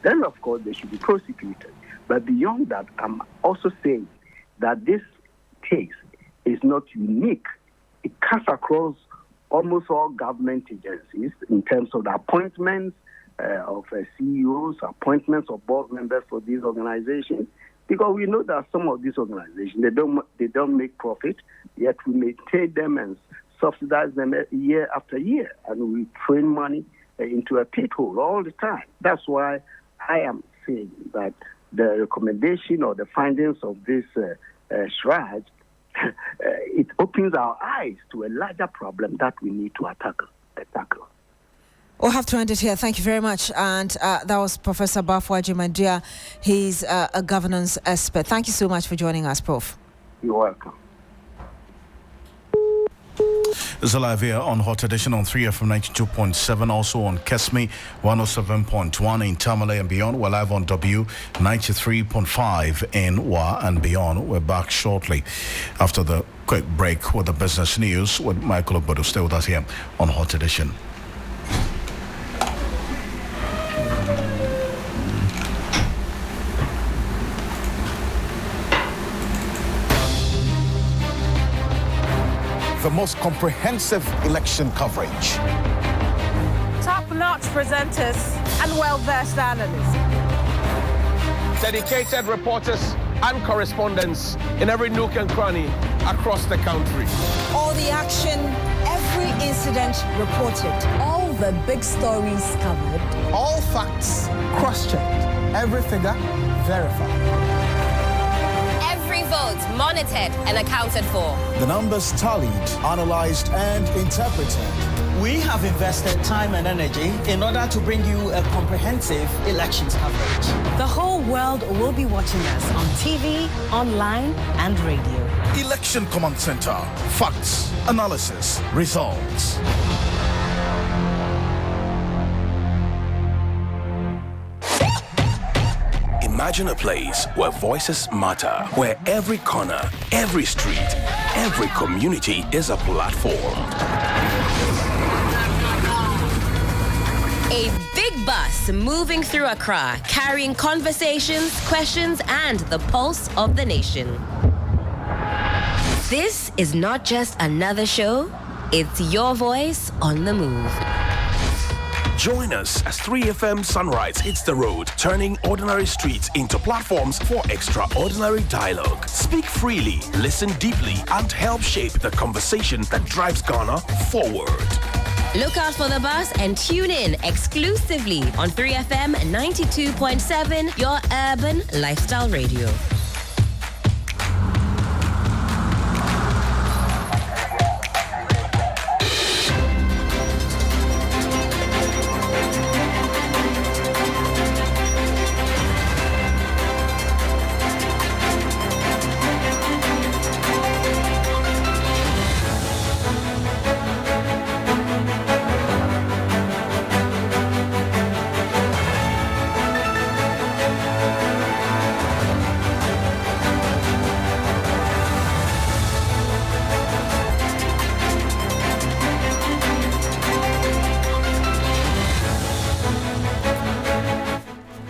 then of course they should be prosecuted. But beyond that, I'm also saying that this case is not unique. It cuts across almost all government agencies in terms of the appointments of CEOs, appointments of board members for these organizations, because we know that some of these organizations, they don't make profit, yet we maintain them and subsidize them year after year, and we train money into a pit hole all the time. That's why I am saying that the recommendation or the findings of this Shraj, it opens our eyes to a larger problem that we need to tackle. We'll have to end it here. Thank you very much. And that was Professor Bafo Agyemang. He's a governance expert. Thank you so much for joining us, Prof. You're welcome. It's live here on Hot Edition on 3FM 92.7, also on Kesme 107.1 in Tamale and beyond. We're live on W 93.5 in Wa and beyond. We're back shortly after the quick break with the business news with Michael Obodo. Stay with us here on Hot Edition. The most comprehensive election coverage. Top-notch presenters and well-versed analysts. Dedicated reporters and correspondents in every nook and cranny across the country. All the action, every incident reported. All the big stories covered. All facts cross-checked. Every figure verified. Every vote monitored and accounted for. The numbers tallied, analyzed, and interpreted. We have invested time and energy in order to bring you a comprehensive elections coverage. The whole world will be watching us on TV, online, and radio. Election Command Center. Facts, analysis, results. Imagine a place where voices matter, where every corner, every street, every community is a platform. A big bus moving through Accra, carrying conversations, questions, and the pulse of the nation. This is not just another show, it's your voice on the move. Join us as 3FM Sunrise hits the road, turning ordinary streets into platforms for extraordinary dialogue. Speak freely, listen deeply, and help shape the conversation that drives Ghana forward. Look out for the bus and tune in exclusively on 3FM 92.7, your urban lifestyle radio.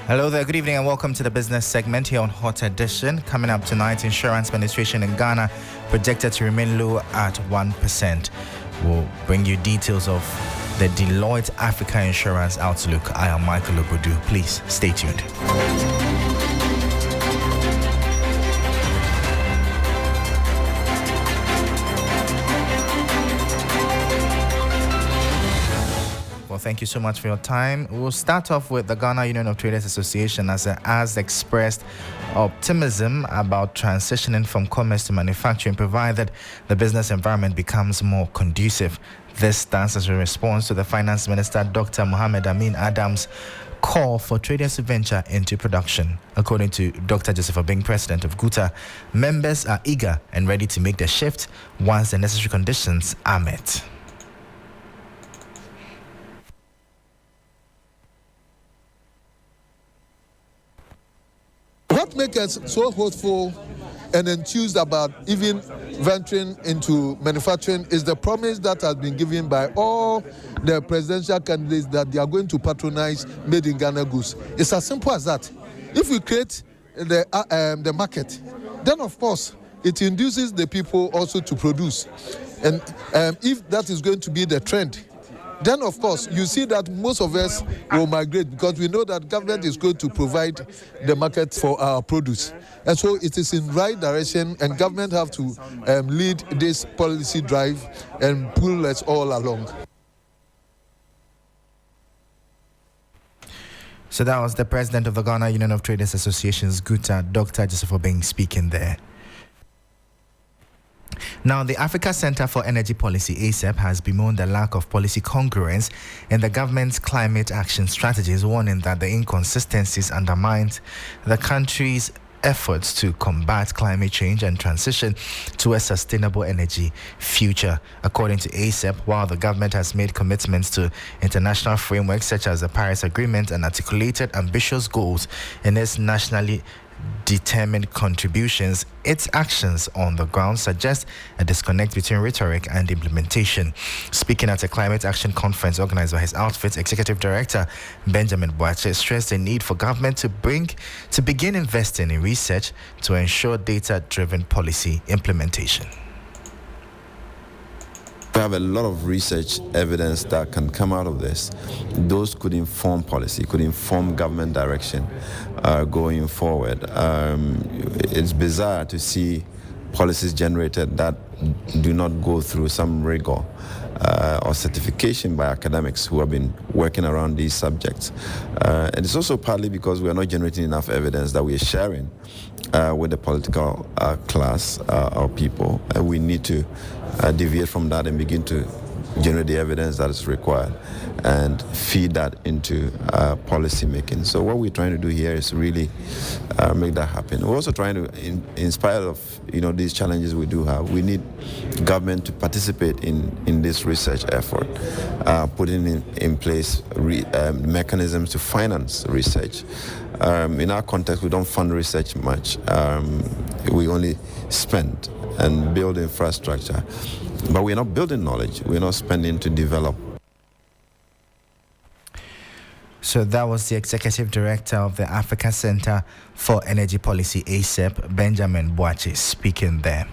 Hello there, good evening and welcome to the business segment here on Hot Edition. Coming up tonight, insurance penetration in Ghana projected to remain low at 1%. We'll bring you details of the Deloitte Africa Insurance Outlook. I am Michael Obodu. Please stay tuned. Well, thank you so much for your time. We'll start off with the Ghana Union of Traders Association as expressed optimism about transitioning from commerce to manufacturing, provided the business environment becomes more conducive. This stands as a response to the Finance Minister, Dr. Mohamed Amin Adam's call for traders to venture into production. According to Dr. Joseph Obeng, president of GUTA, members are eager and ready to make the shift once the necessary conditions are met. What makes us so hopeful and enthused about even venturing into manufacturing is the promise that has been given by all the presidential candidates that they are going to patronize made in Ghana goods. It's as simple as that. If we create the market, then of course it induces the people also to produce. And if that is going to be the trend, then of course you see that most of us will migrate, because we know that government is going to provide the market for our produce. And so it is in right direction, and government have to lead this policy drive and pull us all along. So that was the president of the Ghana Union of Traders Associations, GUTA, Dr. Joseph Obeng, speaking there. Now, the Africa Center for Energy Policy, ACEP, has bemoaned the lack of policy congruence in the government's climate action strategies, warning that the inconsistencies undermine the country's efforts to combat climate change and transition to a sustainable energy future. According to ACEP, while the government has made commitments to international frameworks such as the Paris Agreement and articulated ambitious goals in its nationally determined contributions, its actions on the ground suggest a disconnect between rhetoric and implementation. Speaking at a climate action conference organized by his outfit, Executive Director Benjamin Boakye stressed the need for government to begin investing in research to ensure data-driven policy implementation. We have a lot of research evidence that can come out of this. Those could inform policy, could inform government direction going forward. It's bizarre to see policies generated that do not go through some rigor or certification by academics who have been working around these subjects. And it's also partly because we are not generating enough evidence that we are sharing with the political class or people. We need to deviate from that and begin to generate the evidence that is required and feed that into policy making. So what we're trying to do here is really make that happen. We're also trying to, in spite of these challenges we do have, we need government to participate in this research effort, putting in place mechanisms to finance research. In our context, we don't fund research much. We only spend and build infrastructure. But we're not building knowledge. We're not spending to develop. So that was the Executive Director of the Africa Center for Energy Policy, ACEP, Benjamin Boakye, speaking there.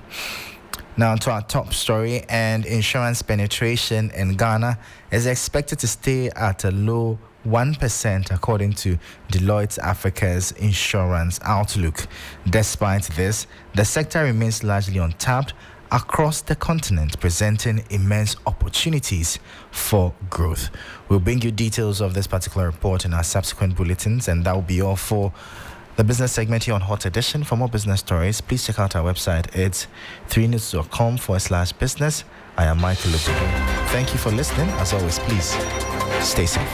Now to our top story, and insurance penetration in Ghana is expected to stay at a low 1% according to Deloitte Africa's Insurance Outlook. Despite this, the sector remains largely untapped across the continent, presenting immense opportunities for growth. We'll bring you details of this particular report in our subsequent bulletins, and that will be all for the business segment here on Hot Edition. For more business stories, please check out our website. It's 3news.com/business. I am Michael Obodu. Thank you for listening. As always, please stay safe.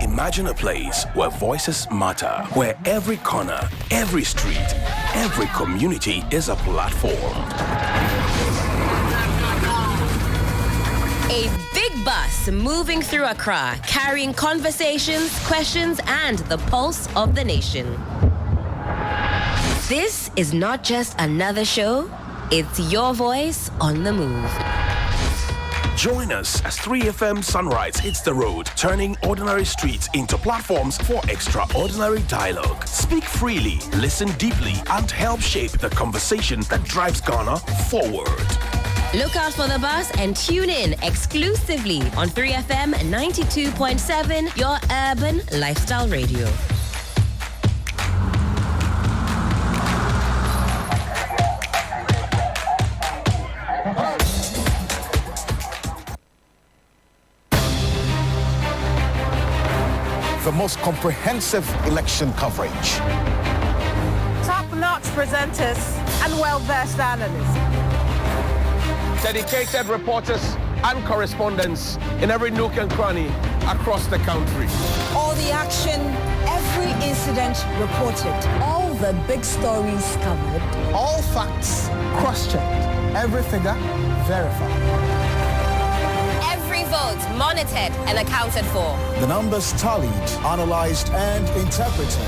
Imagine a place where voices matter, where every corner, every street, every community is a platform. A big bus moving through Accra, carrying conversations, questions, and the pulse of the nation. This is not just another show, It's your voice on the move. Join us as 3FM Sunrise hits the road, turning ordinary streets into platforms for extraordinary dialogue. Speak freely, listen deeply, and help shape the conversation that drives Ghana forward. Look out for the bus and tune in exclusively on 3FM 92.7, your urban lifestyle radio. The most comprehensive election coverage. Top-notch presenters and well-versed analysts. Dedicated reporters and correspondents in every nook and cranny across the country. All the action, every incident reported. All the big stories covered. All facts cross-checked. Every figure verified. Every vote monitored and accounted for. The numbers tallied, analyzed, and interpreted.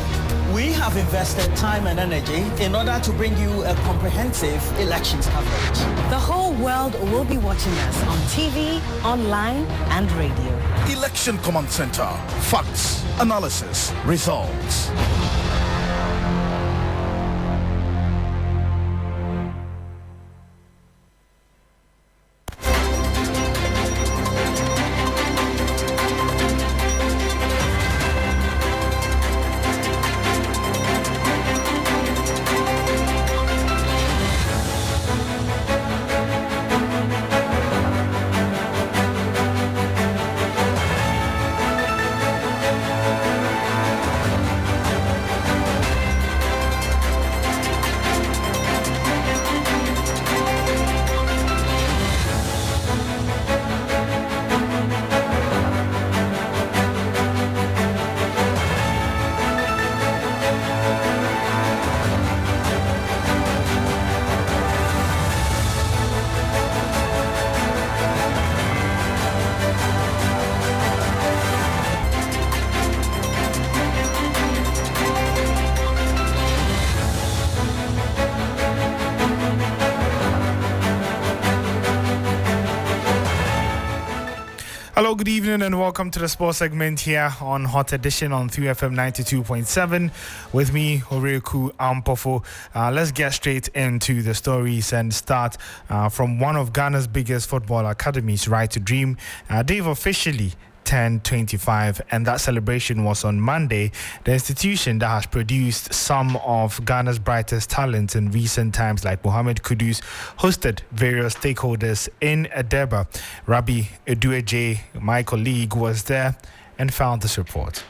We have invested time and energy in order to bring you a comprehensive elections coverage. The whole world will be watching us on TV, online, and radio. Election Command Center. Facts, analysis, results. Hello, good evening, and welcome to the sports segment here on Hot Edition on 3FM 92.7 with me, Horeku Ampofo. Let's get straight into the stories and start from one of Ghana's biggest football academies, Right to Dream. They've officially turned 25, and that celebration was on Monday. The institution that has produced some of Ghana's brightest talents in recent times, like Mohamed Kudus, hosted various stakeholders in Edeba. Rabbi Edueje, my colleague, was there and found this report.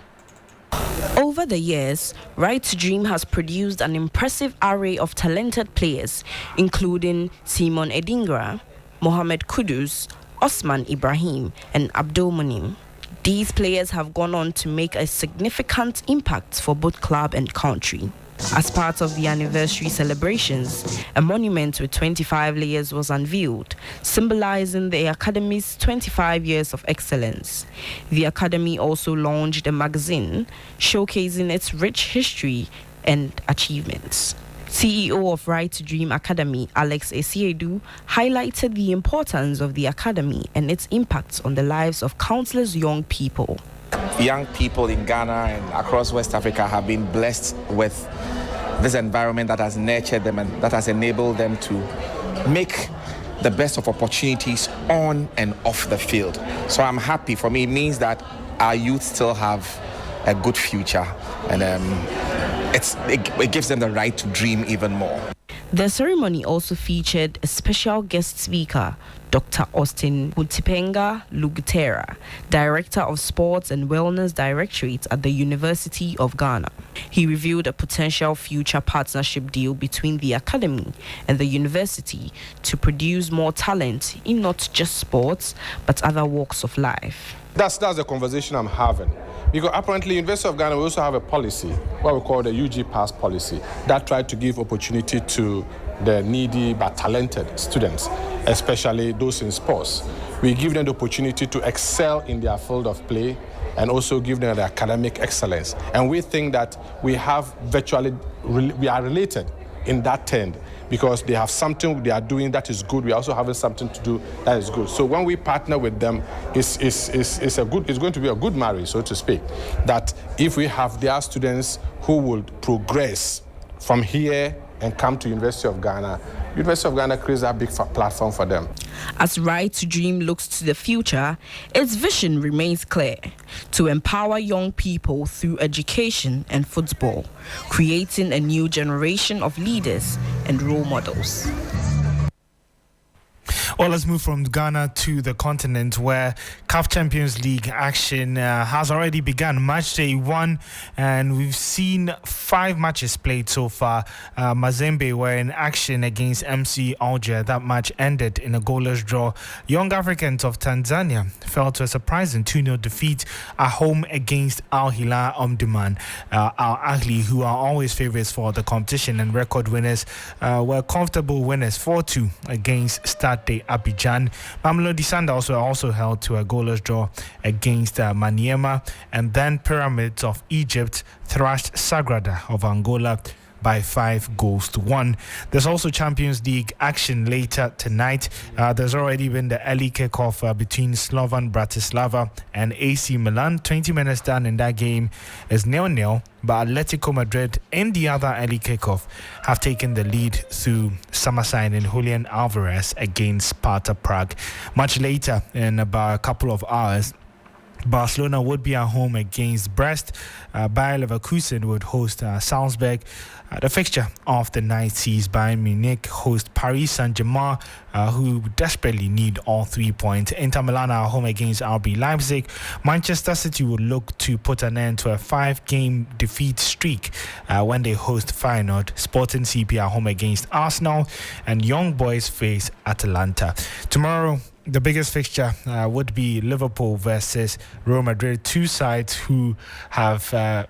Over the years, Right to Dream has produced an impressive array of talented players, including Simon Edingra, Mohamed Kudus, Osman Ibrahim, and Abdul Munim. These players have gone on to make a significant impact for both club and country. As part of the anniversary celebrations, a monument with 25 layers was unveiled, symbolizing the Academy's 25 years of excellence. The Academy also launched a magazine showcasing its rich history and achievements. CEO of Right to Dream Academy, Alex Esiedu, highlighted the importance of the Academy and its impact on the lives of countless young people. Young people in Ghana and across West Africa have been blessed with this environment that has nurtured them and that has enabled them to make the best of opportunities on and off the field. So I'm happy. For me, it means that our youth still have a good future, and it gives them the right to dream even more. The ceremony also featured a special guest speaker, Dr. Austin Mutipenga Lugutera, Director of Sports and Wellness Directorate at the University of Ghana. He revealed a potential future partnership deal between the Academy and the university to produce more talent in not just sports, but other walks of life. That's the conversation I'm having. Because apparently, University of Ghana, we also have a policy, what we call the UG Pass policy, that tried to give opportunity to the needy but talented students, especially those in sports. We give them the opportunity to excel in their field of play and also give them the academic excellence. And we think that we are related in that tent because they have something they are doing that is good. We are also having something to do that is good. So when we partner with them, it's going to be a good marriage, so to speak. That if we have their students who will progress from here and come to University of Ghana creates a big platform for them. As Right to Dream looks to the future, its vision remains clear: to empower young people through education and football, creating a new generation of leaders and role models. Well, let's move from Ghana to the continent where CAF Champions League action has already begun. Match day 1, and we've seen 5 matches played so far. Mazembe were in action against MC Alger. That match ended in a goalless draw. Young Africans of Tanzania fell to a surprising 2-0 defeat at home against Al Hilal Omdurman. Al Ahly, who are always favourites for the competition and record winners, were comfortable winners 4-2 against Stade Abidjan. Mamelodi Sundowns were also held to a goalless draw against Maniema, and then Pyramids of Egypt thrashed Sagrada of Angola by 5-1. There's also Champions League action later tonight. There's already been the early kickoff between Slovan Bratislava and AC Milan. 20 minutes done in that game is 0-0, but Atletico Madrid in the other early kickoff have taken the lead through summer signing Julian Alvarez against Sparta Prague. Much later, in about a couple of hours, Barcelona would be at home against Brest. Bayer Leverkusen would host Salzburg. The fixture of the night sees Bayern Munich host Paris Saint-Germain, who desperately need all 3 points. Inter Milan are home against RB Leipzig. Manchester City would look to put an end to a 5-game defeat streak when they host Feyenoord. Sporting CP are home against Arsenal, and Young Boys face Atalanta. Tomorrow, the biggest fixture would be Liverpool versus Real Madrid, two sides who have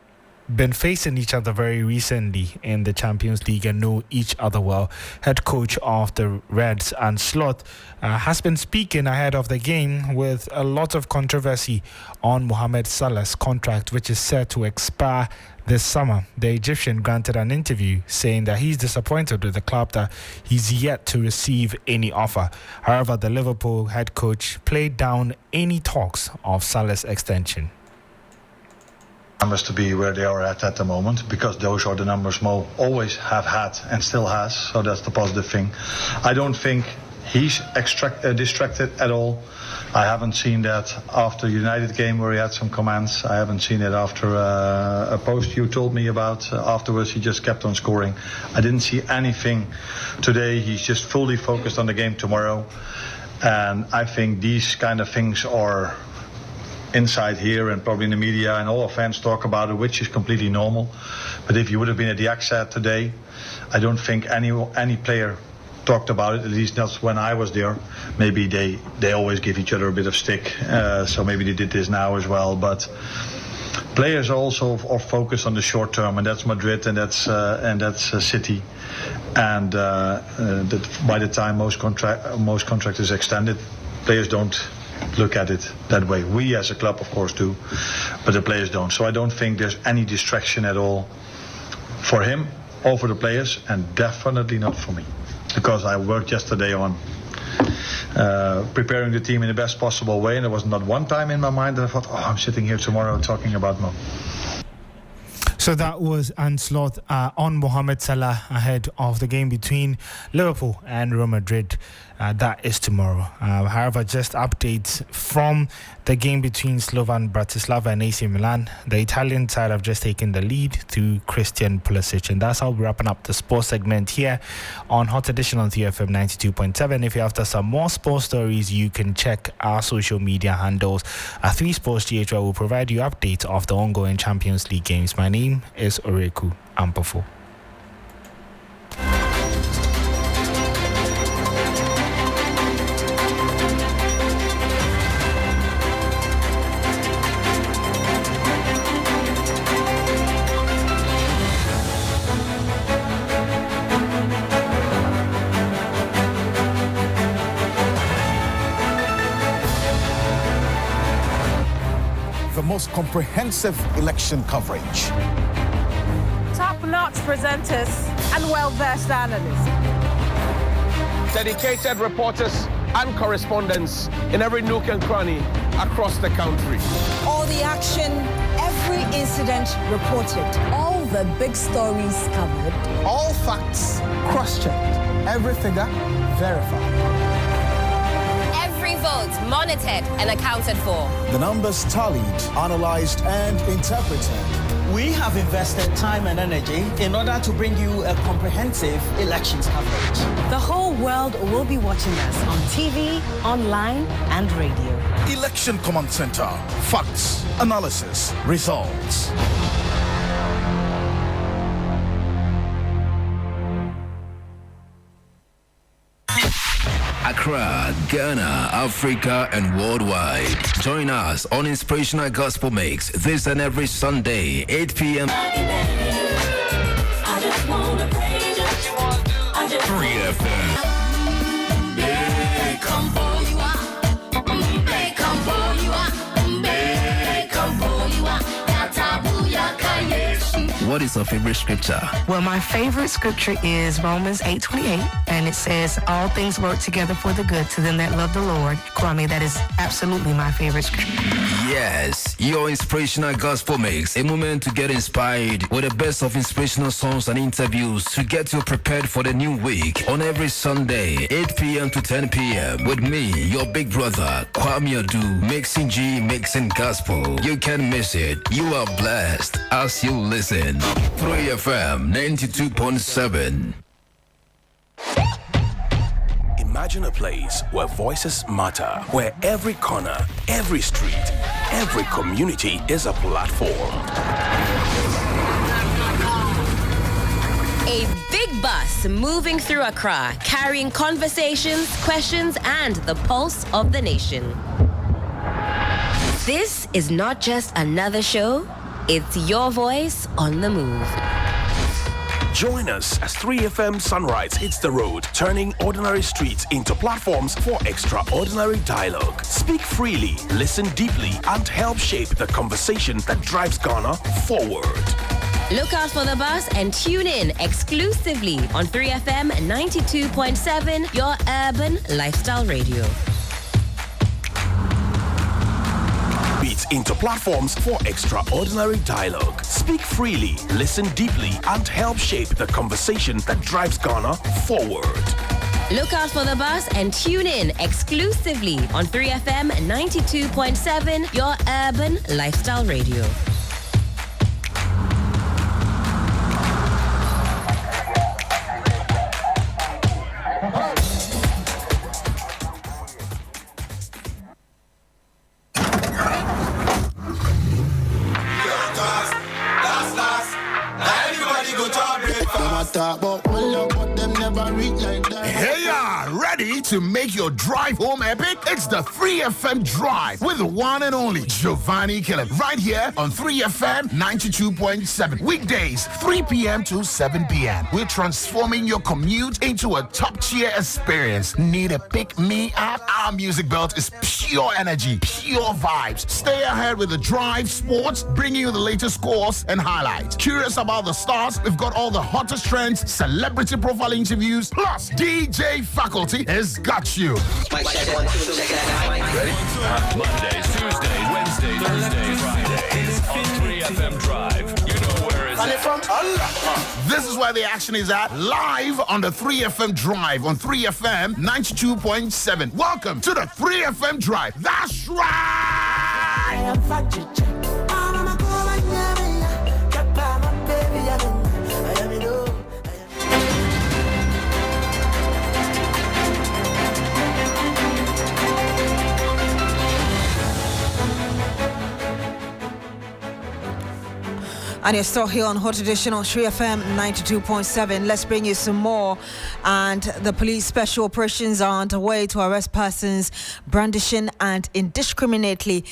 been facing each other very recently in the Champions League and know each other well. Head coach of the Reds, Ancelotti, has been speaking ahead of the game with a lot of controversy on Mohamed Salah's contract, which is set to expire this summer. The Egyptian granted an interview saying that he's disappointed with the club that he's yet to receive any offer. However, the Liverpool head coach played down any talks of Salah's extension. Numbers to be where they are at the moment, because those are the numbers Mo always have had and still has, so that's the positive thing. I don't think he's distracted at all. I haven't seen that after the United game where he had some comments. I haven't seen it after a post you told me about. Afterwards, he just kept on scoring. I didn't see anything today. He's just fully focused on the game tomorrow. And I think these kind of things are inside here and probably in the media, and all our fans talk about it, which is completely normal. But if you would have been at the Ajax today, I don't think any player talked about it, at least not when I was there. Maybe they always give each other a bit of stick, so maybe they did this now as well. But players also are focused on the short term, and that's Madrid and that's City. And that by the time most contract is extended, players don't look at it that way. We as a club, of course, do, but the players don't. So I don't think there's any distraction at all for him or for the players, and definitely not for me, because I worked yesterday on preparing the team in the best possible way, and there was not one time in my mind that I thought, I'm sitting here tomorrow talking about Mo. So that was Ancelotti on Mohamed Salah ahead of the game between Liverpool and Real Madrid. That is tomorrow. However, just updates from the game between Slovan Bratislava and AC Milan. The Italian side have just taken the lead through Christian Pulisic. And that's how we're wrapping up the sports segment here on Hot Edition on 3FM 92.7. If you're after some more sports stories, you can check our social media handles. 3 Sports GH, where we'll provide you updates of the ongoing Champions League games. My name is Oreku Ampofo. The most comprehensive election coverage. top-notch presenters, and well-versed analysts. Dedicated reporters and correspondents in every nook and cranny across the country. All the action, every incident reported. All the big stories covered. All facts cross-checked. Every figure verified. Every vote monitored and accounted for. The numbers tallied, analyzed, and interpreted. We have invested time and energy in order to bring you a comprehensive elections coverage. The whole world will be watching us on TV, online, and radio. Election Command Center. Facts, analysis, results. Accra, Ghana, Africa, and worldwide. Join us on Inspirational Gospel Mix this and every Sunday, 8 p.m. 3 FM. What is your favorite scripture? Well, my favorite scripture is Romans 8:28, and it says, all things work together for the good to them that love the Lord. Kwame, that is absolutely my favorite scripture. Yes, your Inspirational Gospel Mix, a moment to get inspired with the best of inspirational songs and interviews to get you prepared for the new week on every Sunday, 8 p.m. to 10 p.m. with me, your big brother, Kwame Adu, mixing G, mixing gospel. You can't miss it. You are blessed as you listen. 3 FM 92.7. Imagine a place where voices matter, where every corner, every street, every community is a platform. A big bus moving through Accra, carrying conversations, questions, and the pulse of the nation. This is not just another show, it's your voice on the move. Join us as 3FM Sunrise hits the road, turning ordinary streets into platforms for extraordinary dialogue. Speak freely, listen deeply, and help shape the conversation that drives Ghana forward. Look out for the bus and tune in exclusively on 3FM 92.7, your urban lifestyle radio. Beats into platforms for extraordinary dialogue. Speak freely, listen deeply, and help shape the conversation that drives Ghana forward. Look out for the bus and tune in exclusively on 3FM 92.7, your urban lifestyle radio. Hey, ready to make your drive home epic? It's the 3FM Drive with the one and only Giovanni Killen right here on 3FM 92.7. Weekdays, 3 p.m. to 7 p.m. We're transforming your commute into a top-tier experience. Need a pick-me-up? Our music belt is pure energy, pure vibes. Stay ahead with the Drive Sports, bringing you the latest scores and highlights. Curious about the stars? We've got all the hottest trends, celebrity profile interviews, plus DJ faculty has got you. Ready? Mondays, Tuesdays, Wednesdays, Thursdays, Fridays on 3FM Drive. You know where it's at. This is where the action is at, live on the 3FM Drive on 3FM 92.7. Welcome to the 3FM Drive. That's right! And you're still here on Hot Edition on 3FM 92.7. Let's bring you some more. And the police special operations are underway to arrest persons brandishing and indiscriminately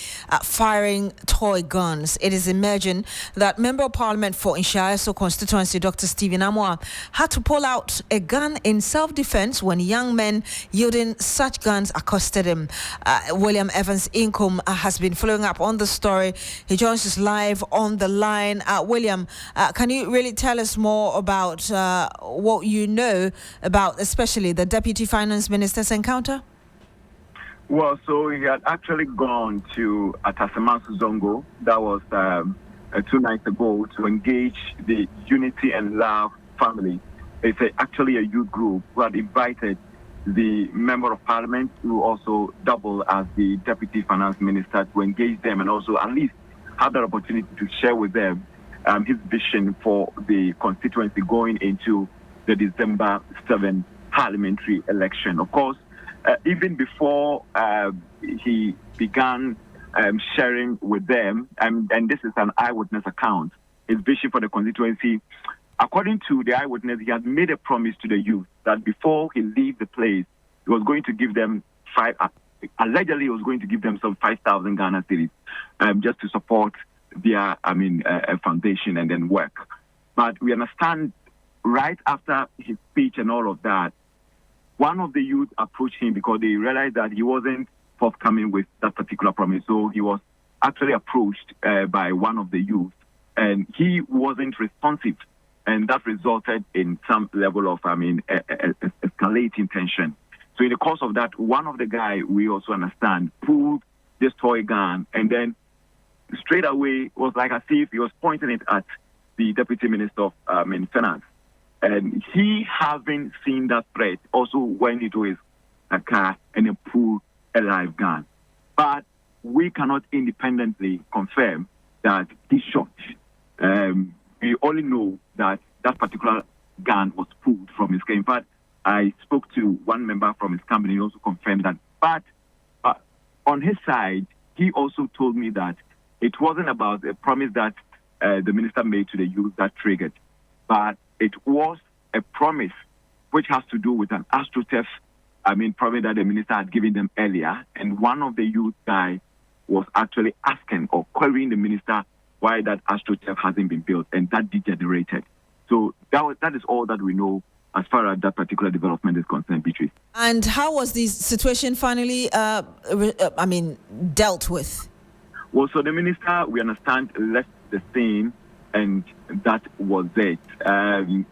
firing toy guns. It is emerging that Member of Parliament for Inshaeso constituency, Dr. Stephen Hammoah, had to pull out a gun in self-defense when young men yielding such guns accosted him. William Evans Inkom has been following up on the story. He joins us live on the line. William, can you really tell us more about what you know about especially the Deputy Finance Minister's encounter? Well, so he had actually gone to Atasemansu Zongo, that was 2 nights ago, to engage the Unity and Love family. It's actually a youth group who had invited the Member of Parliament, who also double as the Deputy Finance Minister, to engage them and also at least have that opportunity to share with them his vision for the constituency going into the December 7 parliamentary election. Of course, even before he began sharing with them, and this is an eyewitness account, his vision for the constituency, according to the eyewitness, he had made a promise to the youth that before he leaves the place, he was going to give them allegedly he was going to give them some 5,000 Ghana cedis just to support their, foundation and then work. But we understand right after his speech and all of that, one of the youth approached him because they realized that he wasn't forthcoming with that particular promise. So he was actually approached by one of the youth, and he wasn't responsive. And that resulted in some level of, escalating tension. So in the course of that, one of the guys, we also understand, pulled this toy gun and then straight away was like as if he was pointing it at the Deputy Minister of Finance. And he, having seen that threat, also went into his car and then pulled a live gun. But we cannot independently confirm that he shot. We only know that that particular gun was pulled from his car. In fact, I spoke to one member from his company, he also confirmed that. But on his side, he also told me that it wasn't about a promise that the minister made to the youth that triggered, but it was a promise which has to do with an AstroTurf, promise that the minister had given them earlier. And one of the youth guys was actually asking or querying the minister why that AstroTurf hasn't been built, and that degenerated. So that is all that we know as far as that particular development is concerned, Beatrice. And how was this situation finally, dealt with? Well, so the minister, we understand, left the scene, and that was it.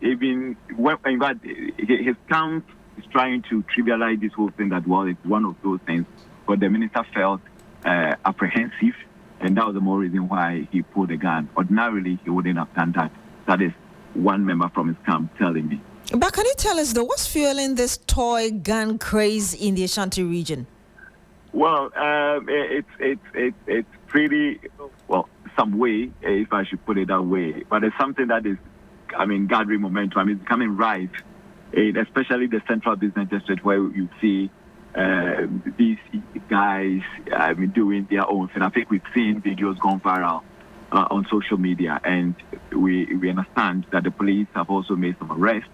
Even when, in fact, his camp is trying to trivialize this whole thing that, well, it's one of those things, but the minister felt apprehensive, and that was the more reason why he pulled the gun. Ordinarily, he wouldn't have done that. That is one member from his camp telling me. But can you tell us, though, what's fueling this toy gun craze in the Ashanti region? Well, it's pretty, well, some way, if I should put it that way. But it's something that is, gathering momentum. It's becoming rife, especially the central business district where you see these guys doing their own thing. I think we've seen videos going viral on social media, and we understand that the police have also made some arrests.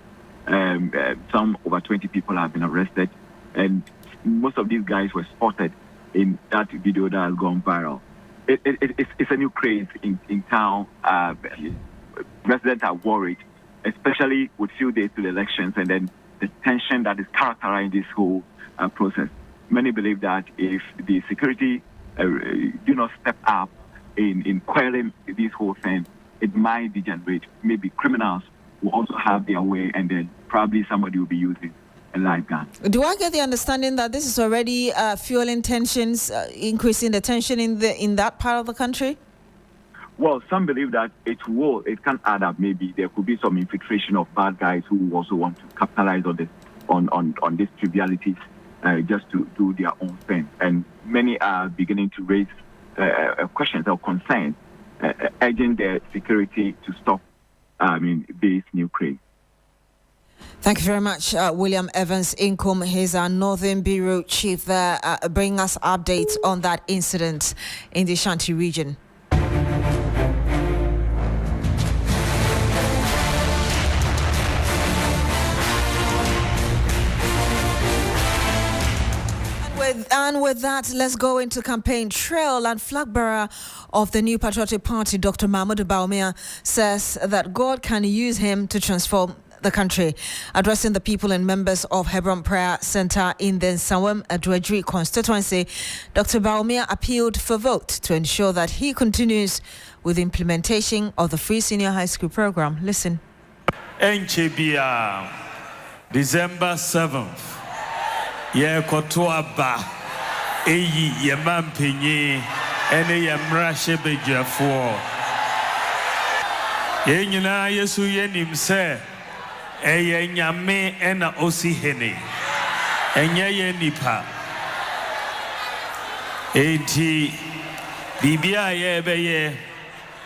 Some over 20 people have been arrested, and most of these guys were spotted in that video that has gone viral. It's a new craze in town. Residents are worried, especially with few days to the elections, and then the tension that is characterizing this whole process. Many believe that if the security do not step up in quelling this whole thing, it might degenerate. Maybe criminals will also have their way, and then probably somebody will be using a live gun. Do I get the understanding that this is already fueling tensions, increasing the tension in that part of the country? Well, some believe that it can add up. Maybe there could be some infiltration of bad guys who also want to capitalize on this, on these trivialities, just to do their own thing. And many are beginning to raise questions or concerns, urging the security to stop this new craze. Thank you very much, William Evans Inkom. He's our Northern Bureau Chief there, bringing us updates on that incident in the Ashanti region. And with that, let's go into campaign trail. And flag bearer of the New Patriotic Party, Dr. Mahmoud Bawumia, says that God can use him to transform the country. Addressing the people and members of Hebron Prayer Center in the Nsawam Adwedri constituency, Dr. Bawumia appealed for vote to ensure that he continues with the implementation of the free senior high school program. Listen. Enchebia, December 7th. Ye kotoaba, eyi yemampinyi, ene yemrashe bejafo. Ye nyina Yesu yenim se, eye nyame ena osi hene. Enye ye nipa. Enti bibia ye beye,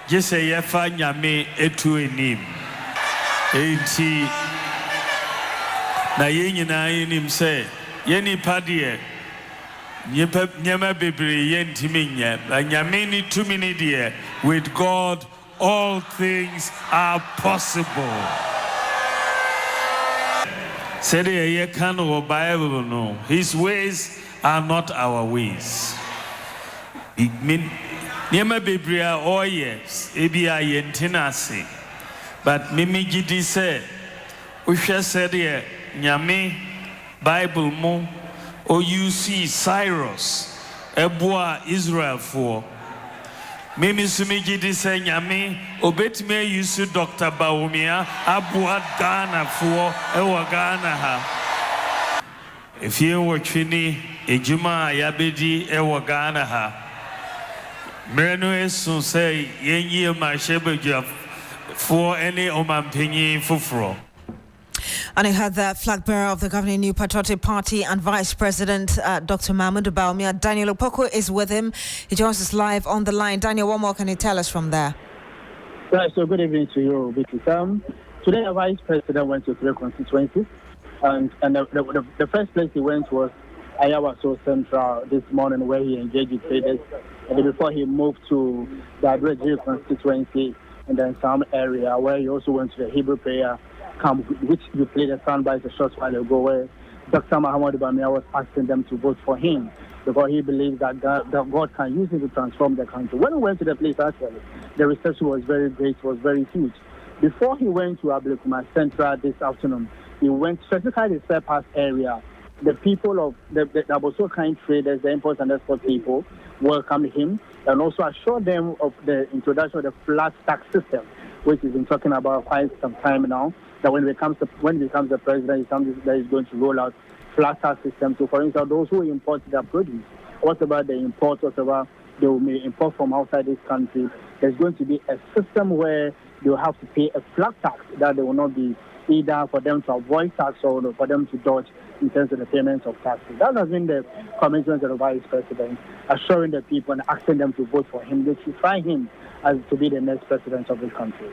jese yefa nyame etu enim. Enti na ye nyina yenim se, ye nipa de nyama bebre ye ntimi nya, nyame ni tumi ni de, with God all things are possible. Said ye can o Bible no, his ways are not our ways. It mean nyama bebre a yes, ebi a ye ntenase. But Mimi Gidi said, Usha said here, Nyame, Bible mo, o you see Cyrus, Ebua Israel for. Mimi Sumi Gidi said, Nyame, obet me you see Dr. Baumia, Abua Ghana for, Ewa Ghana ha. If you were Chini, Agyemang Yabedi, Ewa Ghana ha. Mereno Esun say, Yenye Mashebe for any omampinyi fufro. And I heard the flag bearer of the governing New Patriotic Party and Vice President Dr. Mahmoud Bawumia, Daniel Opoku, is with him. He joins us live on the line. Daniel, what more can you tell us from there? Right, so good evening to you, Vicky. Today, the Vice President went to 3 constituencies, and the first place he went was Ayawa Central this morning, where he engaged with traders, and then before he moved to the Advocacy constituency, and then some area where he also went to the Hebrew prayer camp, which you played a soundbite a short while ago, where Dr. Mahmoud Bawumia was asking them to vote for him because he believes that God can use him to transform the country. When we went to the place, actually, the reception was very great, was very huge. Before he went to Ablekuma Central this afternoon, he went specifically to the spare parts area. The people of the Aboso-kind traders, the import and export people, welcomed him and also assured them of the introduction of the flat tax system, which he's been talking about quite some time now, that when he becomes the president, that he's going to roll out flat tax system. So, for instance, those who import their produce, whatever they import, whatever they may import from outside this country, there's going to be a system where they will have to pay a flat tax that they will not be either for them to avoid tax or for them to dodge in terms of the payments of taxes. That has been the commitment of the Vice President, assuring the people and asking them to vote for him. They should try him as to be the next president of the country.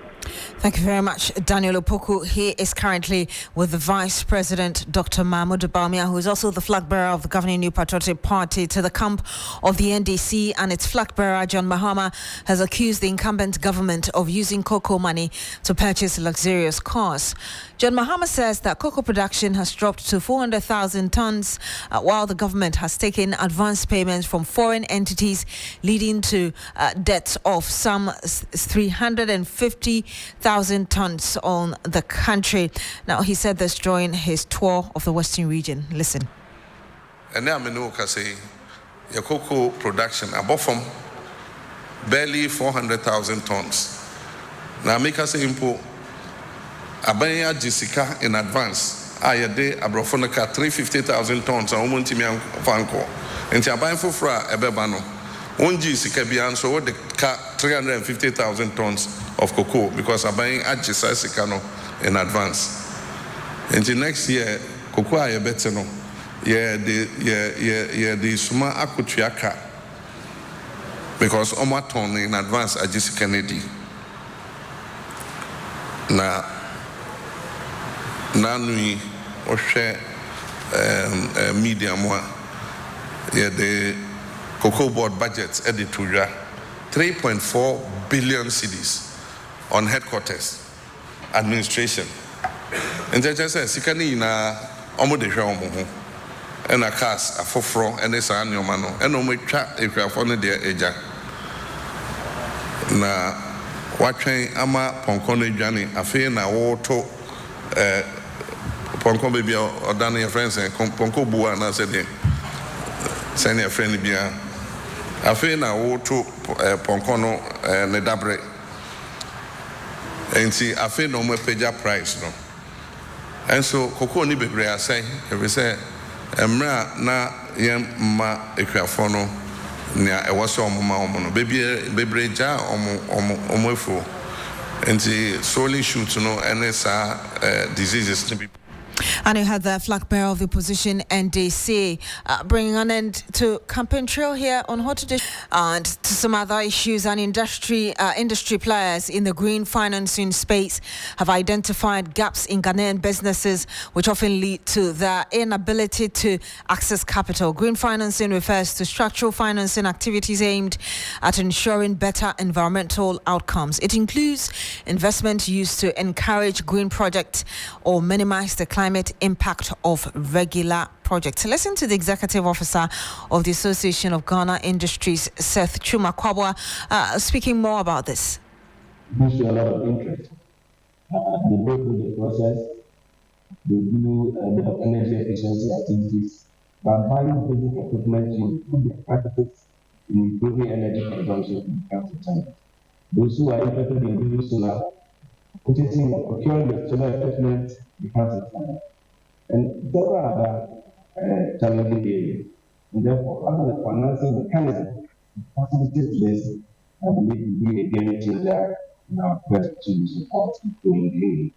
Thank you very much, Daniel Opoku. He is currently with the Vice President, Dr. Mahmoud Bawumia, who is also the flag bearer of the governing New Patriotic Party to the camp of the NDC, and its flag bearer, John Mahama, has accused the incumbent government of using cocoa money to purchase luxurious cars. John Mahama says that cocoa production has dropped to 400,000 tons, while the government has taken advance payments from foreign entities, leading to debts of some 350,000 tons on the country. Now, he said this during his tour of the Western region. Listen. And now I know say your cocoa production above from barely 400,000 tons. Now make us say import Abaya Jessica in advance. I day abrofonica 350,000 tons and Omontimian Fanco. And Tiabain for Fra Ebebano. One Jessica Bian so the car 350,000 tons of cocoa because I'm buying Jessica in advance. And the next year, cocoa I better no. The Suma Akutriaka because Omaton in advance Jessica Kennedy. Nanui or share media more. The cocoa board budgets editorial 3.4 billion cedis on headquarters administration. And just said, Sikani na almost the show and a cast a fofro and this annual mano and no make chat if you have only their eja. Na watching ama Poncone Johnny a fair na water Ponco baby or Danny friends and Ponco Bua and I said, send your friend Bia. Afe na wo to ponkono ne dabre. Enti afe no mo pagya price no. And so cocoa ni bebre asai every say emra na yem ma ekwafo no nia e woso omoma omo no bebre ja omo efo. Enti solely shoot no NSA diseases to be. And you had the flag bearer of the opposition, NDC, bringing an end to campaign trail here on Hot Edition and to some other issues. And industry players in the green financing space have identified gaps in Ghanaian businesses, which often lead to their inability to access capital. Green financing refers to structural financing activities aimed at ensuring better environmental outcomes. It includes investment used to encourage green projects or minimize the climate impact of regular projects. Listen to the executive officer of the Association of Ghana Industries, Seth Chuma Kwabwa, speaking more about this. There's a lot of interest. They go through the process, they do a bit of energy efficiency activities, but buying basic equipment to improve the practices in improving energy consumption comes to time. Those who are interested in doing solar, procuring the solar equipment becomes a time. And there are other challenging areas. And therefore, under the financing mechanism, facilitate this, I believe will be a game changer in our quest to support green green.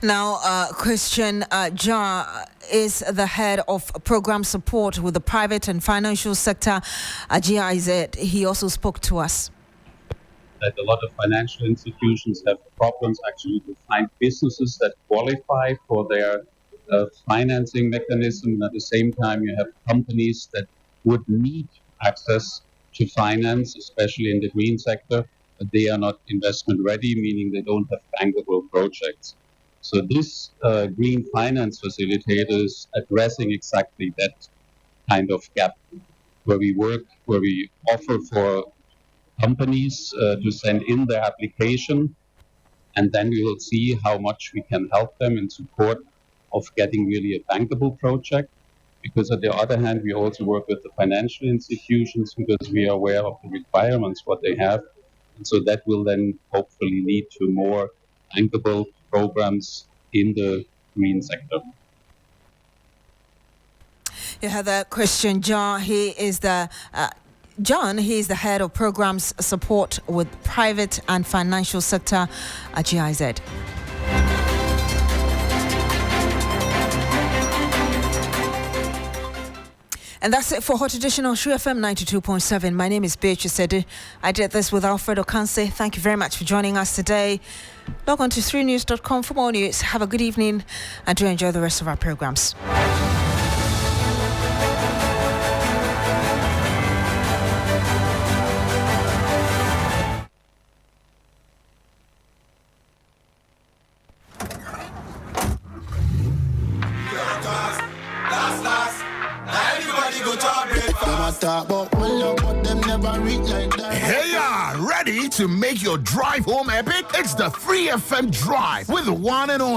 Now, Christian Jar is the head of program support with the private and financial sector at GIZ. He also spoke to us. That a lot of financial institutions have problems actually to find businesses that qualify for their financing mechanism. And at the same time, you have companies that would need access to finance, especially in the green sector, but they are not investment ready, meaning they don't have bankable projects. So this green finance facilitator is addressing exactly that kind of gap, where we offer for companies to send in their application, and then we will see how much we can help them in support of getting really a bankable project. Because on the other hand, we also work with the financial institutions because we are aware of the requirements, what they have. And so that will then hopefully lead to more bankable programs in the green sector. You have Christian John. He is the head of programs support with private and financial sector at GIZ. And that's it for Hot Edition on True FM 92.7. My name is Beatrice Sedu. I did this with Alfred Ocansey. Thank you very much for joining us today. Log on to 3news.com for more news. Have a good evening and do enjoy the rest of our programs. Hey, ready to make your drive home epic? It's the Free FM Drive with the one and only